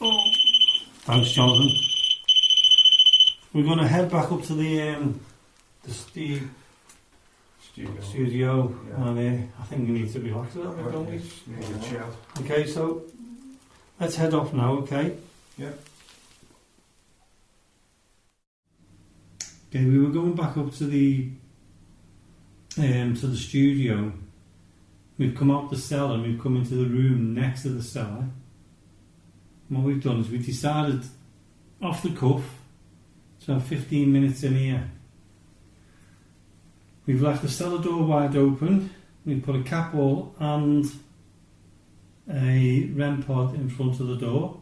Oh, thanks, Jonathan. We're going to head back up to the studio, and I think we need to relax a little bit, don't we? Need to chill. Okay, so let's head off now, okay? Yeah. Okay, we were going back up to the studio. We've come out the cellar and we've come into the room next to the cellar. And what we've done is we decided off the cuff to have 15 minutes in here. We've left the cellar door wide open. We've put a cap hole and a REM pod in front of the door.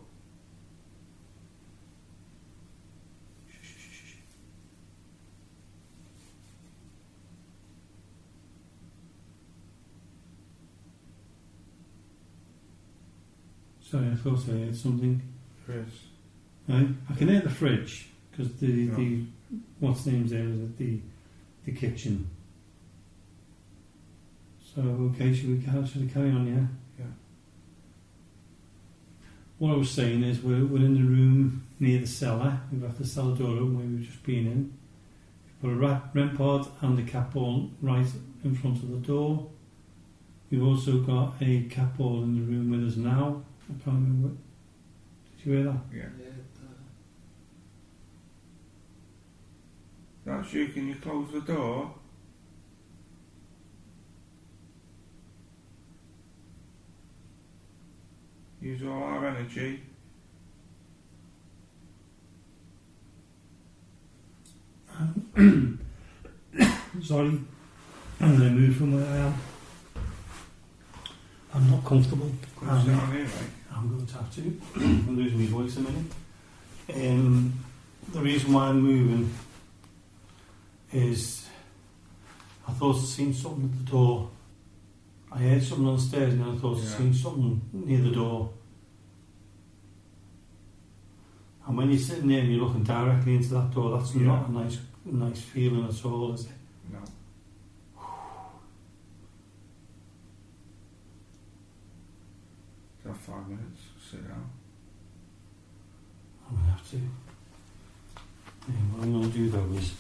Sorry, I thought I heard something. Yes. Right? I can hear the fridge because the what's name's there is at the kitchen. So okay, should we carry on? Yeah. Yeah. What I was saying is we're in the room near the cellar. We've got the cellar door open where we've just been in. We've got a REM pod and the cap hole right in front of the door. We've also got a cap hole in the room with us now. I can't remember. Did you hear that? Yeah. That's you. Can you close the door? Use all our energy. Sorry, I'm going to move from where I am. I'm not comfortable. Close it down here, right? I'm going to have to. I'm losing my voice a minute. The reason why I'm moving is I thought I'd seen something at the door. I heard something on the stairs and then I thought I'd seen something near the door. And when you're sitting there and you're looking directly into that door, that's not a nice feeling at all, is it? No. Got 5 minutes. Sit down. I'm going to have to. Yeah, what I'm going to do though is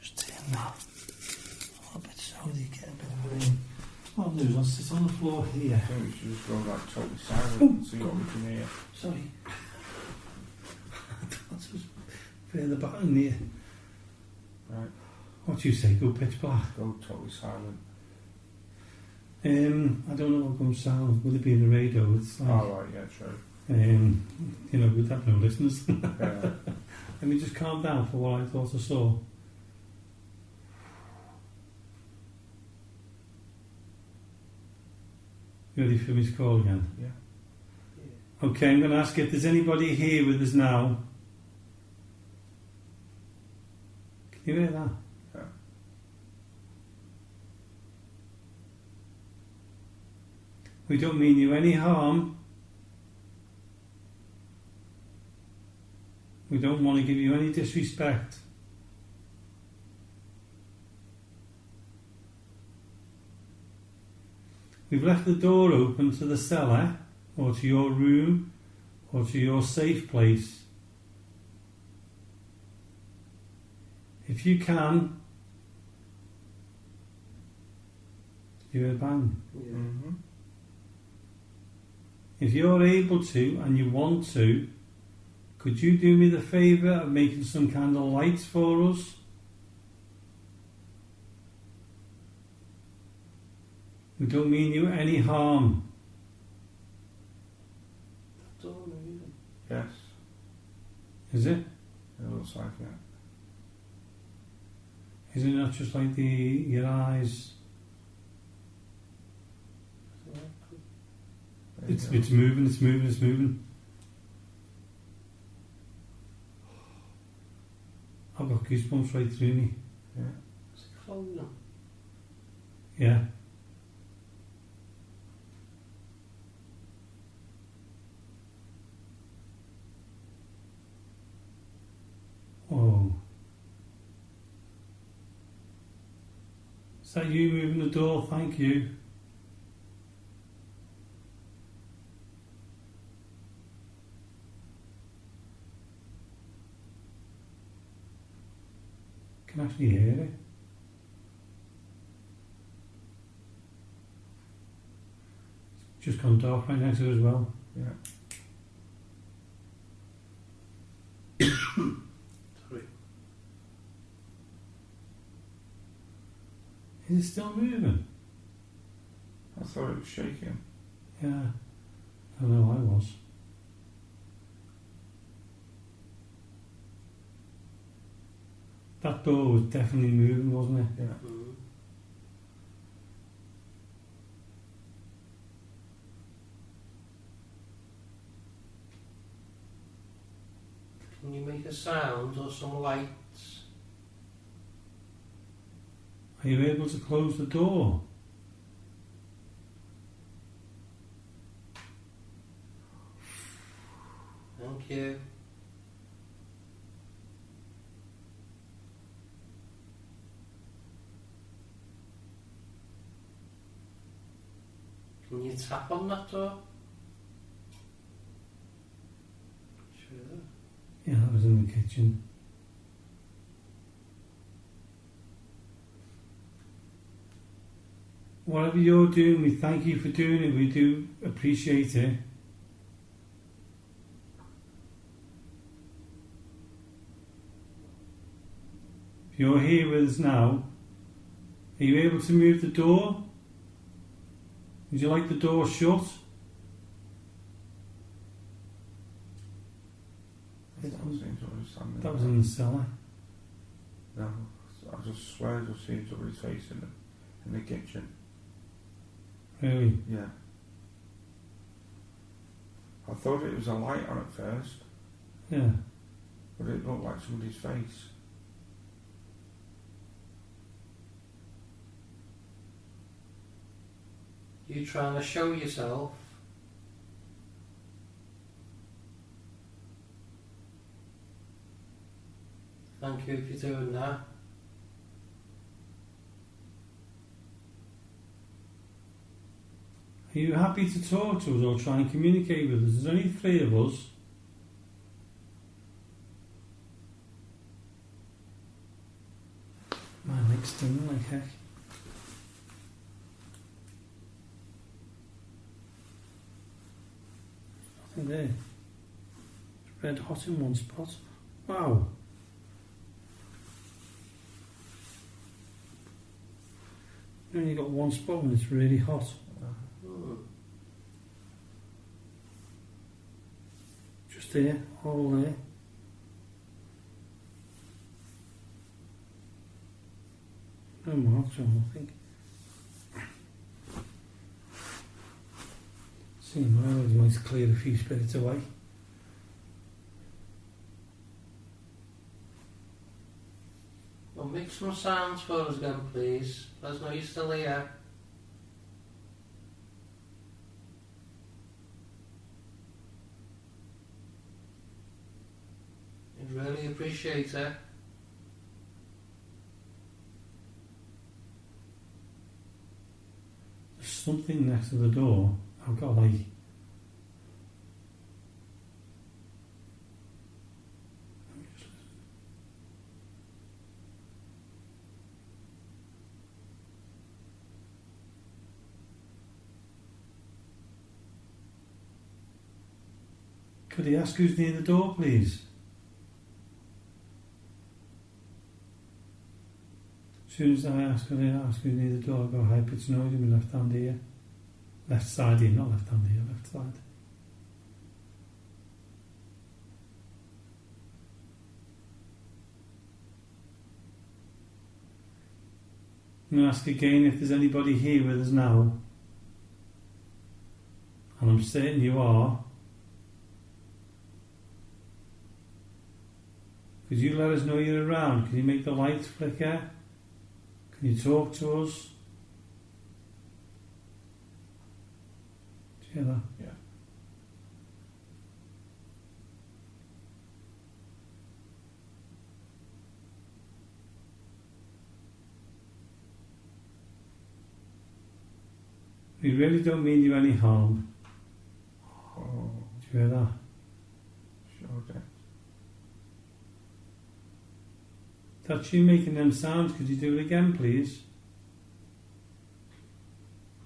just turn that a little bit so that you get a bit of rain. What I'll do is I'll sit on the floor here. I think we should just go like totally silent and see what we can hear. Sorry. That's just further back in there. Right. What do you say? Go pitch black? Go totally silent. I don't know what comes silent. Will it be in the radio? It's like, Right, yeah, true. we'd have no listeners. Yeah. Let me just calm down for what I thought I saw. You ready for me to call again? Yeah. Okay, I'm going to ask if there's anybody here with us now. Can you hear that? Yeah. We don't mean you any harm. We don't want to give you any disrespect. We've left the door open to the cellar, or to your room, or to your safe place. If you can, you hear a bang. Yeah. Mm-hmm. If you're able to and you want to, could you do me the favour of making some candle lights for us? We don't mean you any harm. Yes. Is it? It looks like it. Is it not just like your eyes? It's moving. I've got goosebumps right through me. Yeah. Is it closed now? Yeah. Is that you moving the door? Thank you. I can actually hear it. Just gone dark right next to it as well. Yeah. Sorry. Is it still moving? I thought it was shaking. Yeah. I know I was. That door was definitely moving, wasn't it? Yeah. Mm. Can you make a sound or some lights? Are you able to close the door? Thank you. Can you tap on that door? Sure. Yeah, that was in the kitchen. Whatever you're doing, we thank you for doing it. We do appreciate it. If you're here with us now, are you able to move the door? Would you like the door shut? That was in the cellar. No, I just swear I just seen somebody's face in the kitchen. Really? Yeah. I thought it was a light on at first, Yeah. but it looked like somebody's face. You trying to show yourself? Thank you for doing that. Are you happy to talk to us or try and communicate with us? There's only 3 of us. My leg's stinging like heck. Nothing there. It's red hot in one spot. Wow. You only got one spot when it's really hot. Hmm. Just there, all there. No marks or nothing. See, I always want to clear a few spirits away. Well, make some sounds for us again, please. Let us know you're still here. I'd really appreciate it. There's something next to the door. I've got like... Could he ask who's near the door, please? As soon as I ask, could I ask who's near the door, I go high pitched noise in my left hand here. Left side here, not left hand here, left side. I'm going to ask again if there's anybody here with us now. And I'm certain you are. Could you let us know you're around? Can you make the lights flicker? Can you talk to us? Do you hear that? Yeah. We really don't mean you any harm. Oh, Did you hear that? sure did. That's you making them sounds. Could you do it again, please?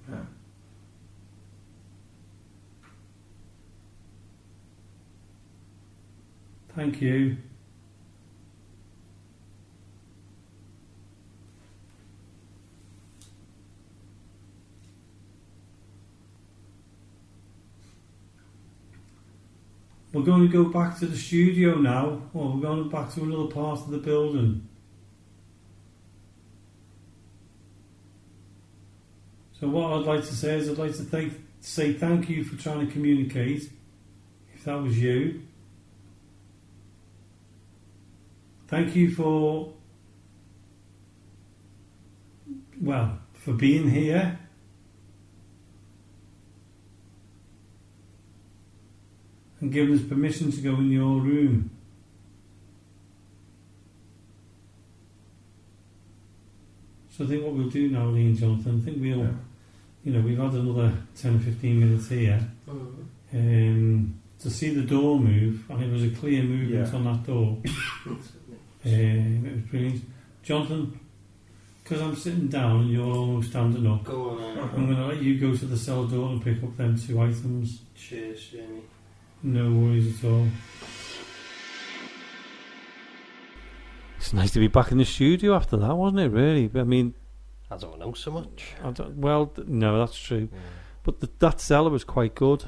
Yeah. Thank you. We're going to go back to the studio now, or we're going back to another part of the building. So what I'd like to say is I'd like to say thank you for trying to communicate, if that was you. Thank you for being here. And giving us permission to go in your room. So I think what we'll do now, Lee and Jonathan, I think we'll, we've had another 10 or 15 minutes here. To see the door move, and it was a clear movement on that door. It was brilliant. Jonathan, because I'm sitting down and you're almost standing up, go on. I'm going to let you go to the cellar door and pick up them 2 items. Cheers, Jamie. No worries at all. It's nice to be back in the studio after that, wasn't it, really? I mean, I don't know so much. No, that's true. Yeah. But that cellar was quite good.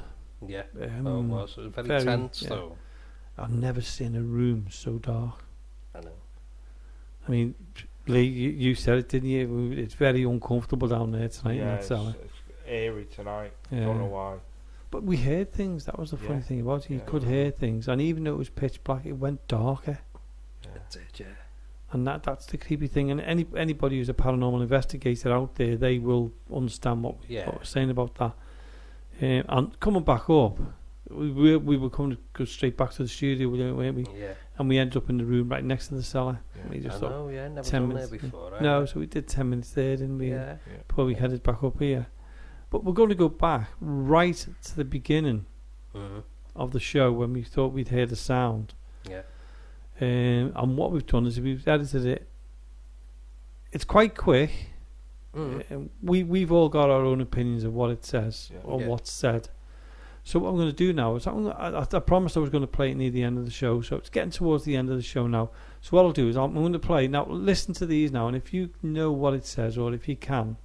Yeah, it was. It was very tense, though. I've never seen a room so dark. I know. I mean, Lee, you said it, didn't you? It's very uncomfortable down there tonight in that cellar. It's eerie tonight. Yeah. Don't know why. But we heard things. That was the funny thing about it. You could hear things, and even though it was pitch black, it went darker. That's it, And that's the creepy thing. And anybody who's a paranormal investigator out there, they will understand what we're saying about that. And coming back up, we were coming to go straight back to the studio, weren't we? Yeah. And we ended up in the room right next to the cellar. Yeah. We just never 10 done minutes there before. Right? No, so we did 10 minutes there, didn't we? Yeah. Before we headed back up here. But we're going to go back right to the beginning of the show when we thought we'd heard a sound. Yeah. And what we've done is we've edited it. It's quite quick. We've all got our own opinions of what it says or what's said. So what I'm going to do now is I promised I was going to play it near the end of the show. So it's getting towards the end of the show now. So what I'll do is I'm going to play now. Listen to these now, and if you know what it says or if you can,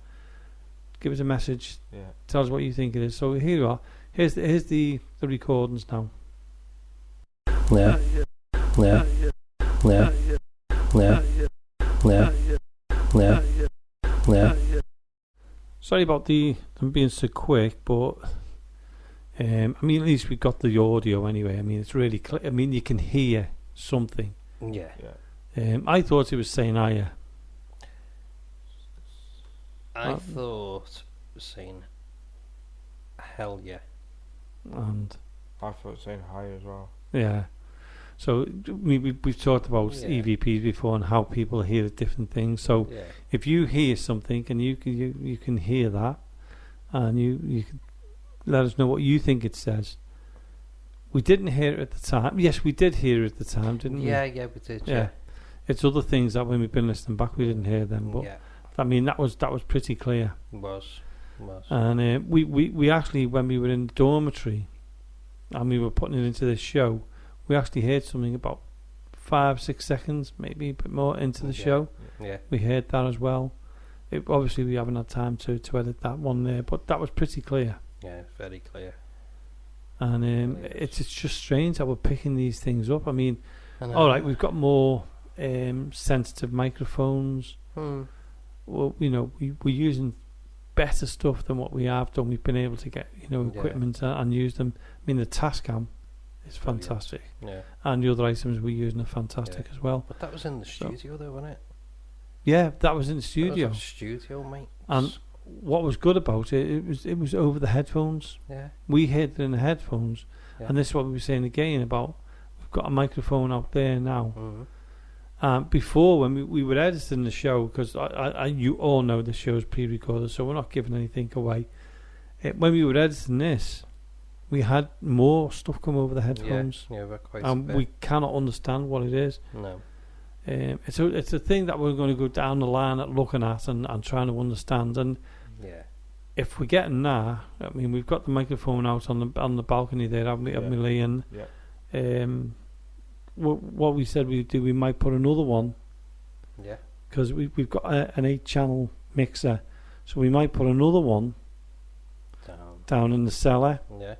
give us a message. Yeah. Tell us what you think it is. So here you are. Here's the recordings now. Yeah. Yeah. Yeah. Yeah. Yeah. Yeah. Yeah. Sorry about them being so quick, but I mean, at least we got the audio anyway. I mean, it's really clear. I mean, you can hear something. Yeah. I thought it was saying "Aya." I thought saying "hell yeah," and I thought saying "hi" as well. Yeah. So we've talked about EVPs before and how people hear different things. So if you hear something and you can hear that, and you can let us know what you think it says. We didn't hear it at the time. Yes, we did hear it at the time, didn't we? Yeah, we did. Yeah. It's other things that when we've been listening back, we didn't hear them. But I mean, that was pretty clear. It was. And we actually, when we were in the dormitory and we were putting it into this show, we actually heard something about 5-6 seconds, maybe a bit more into the show. Yeah. We heard that as well. Obviously, we haven't had time to edit that one there, but that was pretty clear. Yeah, very clear. And it's just strange how we're picking these things up. I mean, all right, we've got more sensitive microphones. Well, we're using better stuff than what we have done. We've been able to get equipment and use them. I mean, the Tascam is fantastic. Yeah. And the other items we're using are fantastic as well. But that was in the studio, though, wasn't it? Yeah, that was in the studio. That was studio, mate. And what was good about it was over the headphones. Yeah. We heard it in the headphones. Yeah. And this is what we were saying again about we've got a microphone out there now. Before, when we were editing the show, because you all know the show's pre-recorded, so we're not giving anything away. when we were editing this, we had more stuff come over the headphones. Yeah, we're quite And we cannot understand what it is. No. It's a thing that we're going to go down the line at looking at and trying to understand. And if we're getting there, I mean, we've got the microphone out on the balcony there, haven't we, haven't we, Lee? And what we said we'd do, we might put another one. Yeah. Because we've got an 8-channel mixer, so we might put another one down in the cellar. Yeah.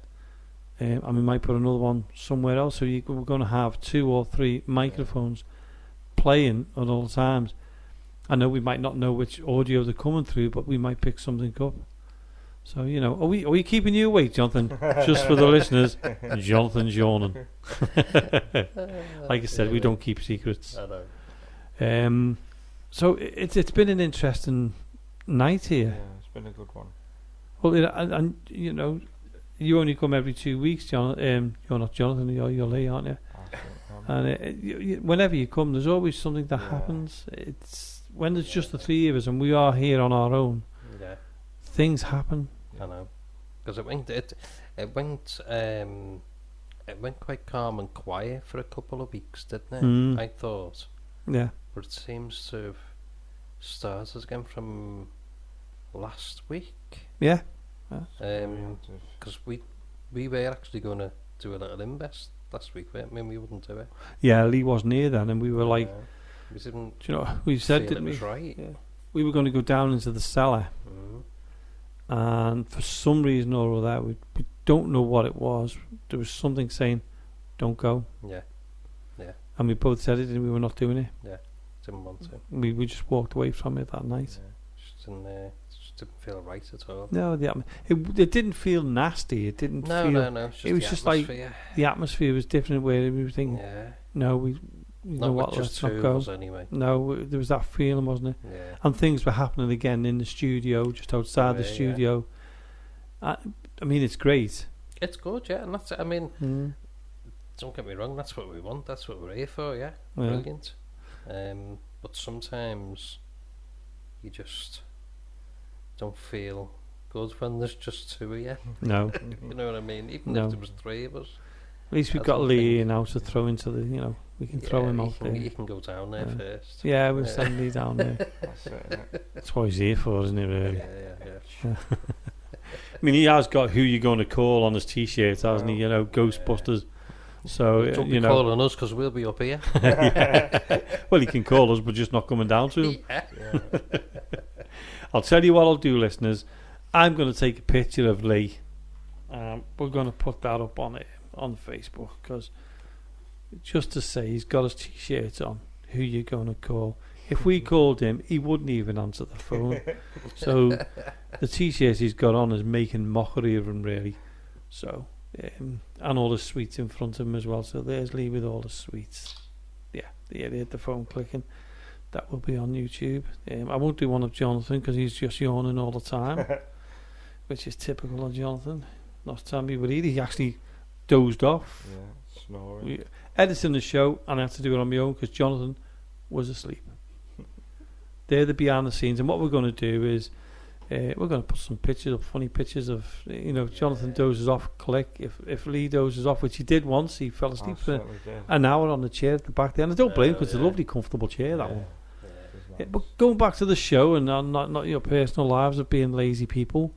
And we might put another one somewhere else. So we're going to have 2 or 3 microphones playing at all times. I know we might not know which audio they're coming through, but we might pick something up. So, you know, are we keeping you awake, Jonathan? Just for the listeners, Jonathan's yawning. Like I said, we don't keep secrets. I know. So it's been an interesting night here. Yeah, it's been a good one. Well, and you know, you only come every 2 weeks, Jonathan. You're not Jonathan, you're Lee, aren't you? And whenever you come, there's always something that happens. It's when there's just the 3 of us and we are here on our own. Yeah. Things happen. I know, because it went quite calm and quiet for a couple of weeks, didn't it? I thought. Yeah. But it seems to have started again from last week. Yeah. Because we were actually going to do a little invest last week, weren't we? We wouldn't do it. Yeah, Lee wasn't here then, and we were like, we didn't. Do you know, we said, didn't we? Right. Yeah. We were going to go down into the cellar, and for some reason or other, we don't know what it was. There was something saying, "Don't go." Yeah. And we both said it, and we were not doing it. Yeah, didn't want to. We just walked away from it that night. Yeah. Just didn't feel right at all. No, it didn't feel nasty. It didn't feel. No. It was just like the atmosphere was different. Where we were thinking, no, we. You know what? Let's not go. Anyway. No, there was that feeling, wasn't it? Yeah. And things were happening again in the studio, just outside the studio. I mean, it's great. It's good, yeah. And that's. I mean, don't get me wrong. That's what we want. That's what we're here for. Yeah, brilliant. But sometimes you just don't feel good when there's just 2 of you. No. You know what I mean? Even if there was 3 of us. At least we've got Lee now to throw into the, you know, we can throw him out there. You can go down there first. Yeah, we'll send Lee down there. That's what he's here for, isn't it, really? Yeah. I mean, he has got Who You Gonna Call on his t-shirt, hasn't he? You know, Ghostbusters. So, don't you be calling us because we'll be up here. Well, he can call us, but just not coming down to him. I'll tell you what I'll do, listeners. I'm going to take a picture of Lee. We're going to put that up on Facebook, because just to say he's got his t-shirt on. Who you going to call? If we called him, he wouldn't even answer the phone. So the t-shirt he's got on is making mockery of him, really. So, and all the sweets in front of him as well. So there's Lee with all the sweets. Yeah, the phone clicking. That will be on YouTube. I won't do one of Jonathan because he's just yawning all the time, which is typical of Jonathan. Last time he would eat, he actually dozed off. Yeah, snoring. Editing the show, and I had to do it on my own because Jonathan was asleep. They're the behind the scenes, and what we're going to do is we're going to put some pictures up, funny pictures of, you know, Jonathan dozes off, click. If Lee dozes off, which he did once, he fell asleep for an hour on the chair at the back there, and I don't blame him because it's a lovely, comfortable chair, that one. Yeah, but going back to the show and not your personal lives of being lazy people,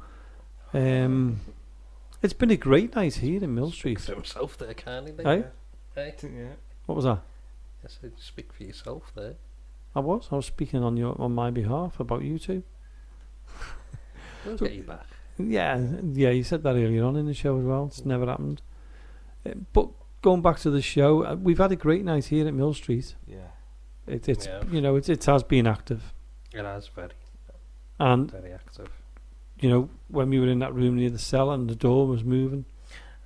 it's been a great night here in Mill Street. Speak for himself there, can't he? Hey? Yeah. What was that? I said, speak for yourself there. I was speaking on my behalf about you two. We'll get you back. Yeah, you said that earlier on in the show as well. It's never happened. But going back to the show, we've had a great night here at Mill Street. Yeah. It's you know, it has been active. It has very active. You know, when we were in that room near the cellar and the door was moving.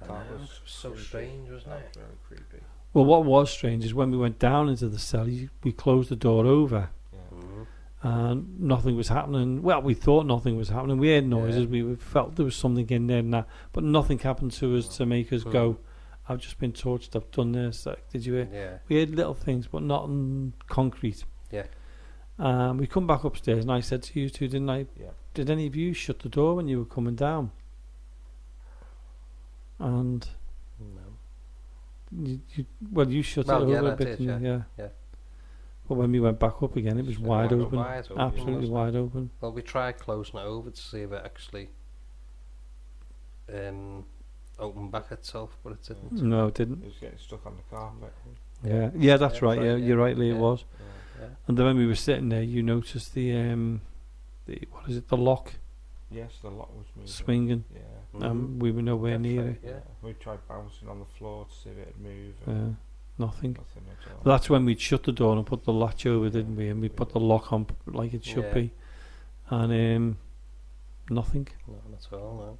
That was so strange, wasn't it? Very creepy. Well, what was strange is when we went down into the cellar, we closed the door over. And nothing was happening. Well, we thought nothing was happening. We heard noises. We felt there was something in there and that, but nothing happened to us to make us go, I've just been tortured, I've done this. Like, did you hear? Yeah. We heard little things, but not in concrete. Yeah. We come back upstairs, and I said to you two, didn't I? Yeah. Did any of you shut the door when you were coming down? and No. you shut Well, it yeah, over a that bit, did, didn't you? yeah. But when we went back up again, it was wide open, Wide open, absolutely wasn't wide open. Well, we tried closing it over to see if it actually opened back itself, but it didn't. No, it didn't. It was getting stuck on the carpet. Yeah, that's right. Yeah, you're right, Lee. It was. Yeah. And then when we were sitting there, you noticed the what is it? The lock Yes, the lock was moving. swinging. Yeah. We were nowhere That's near right, it. yeah. We tried bouncing on the floor to see if it'd move. Nothing. Nothing at all. But that's when we'd shut the door and put the latch over, didn't we? And we put the lock on like it should be, and nothing. No, not at all, no.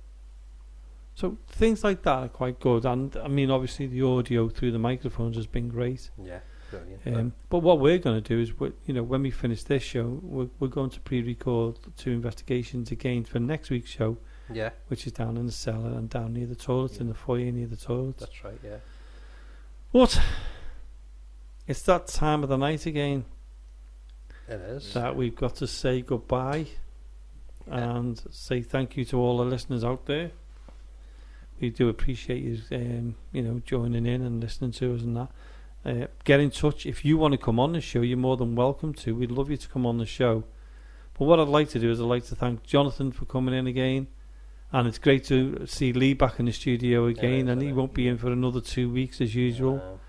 So things like that are quite good, and I mean, obviously the audio through the microphones has been great. Yeah, brilliant. But what we're going to do is, when we finish this show, we're going to pre-record 2 investigations again for next week's show. Yeah, Which is down in the cellar and down near the toilets, in the foyer near the toilets. that's right, yeah. But it's that time of the night again It is. that we've got to say goodbye and say thank you to all the listeners out there. We do appreciate you, joining in and listening to us and that. Get in touch if you want to come on the show. You're more than welcome to. We'd love you to come on the show. But what I'd like to do is I'd like to thank Jonathan for coming in again, and it's great to see Lee back in the studio again. And he won't be in for another 2 weeks as usual.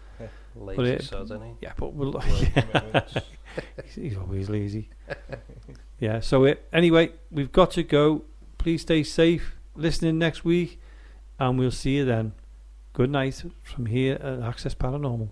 Lazy sod, isn't he? Yeah, but we'll. Commitments. He's always lazy. Yeah. So anyway, we've got to go. Please stay safe. Listen in next week. And we'll see you then. Good night from here at Access Paranormal.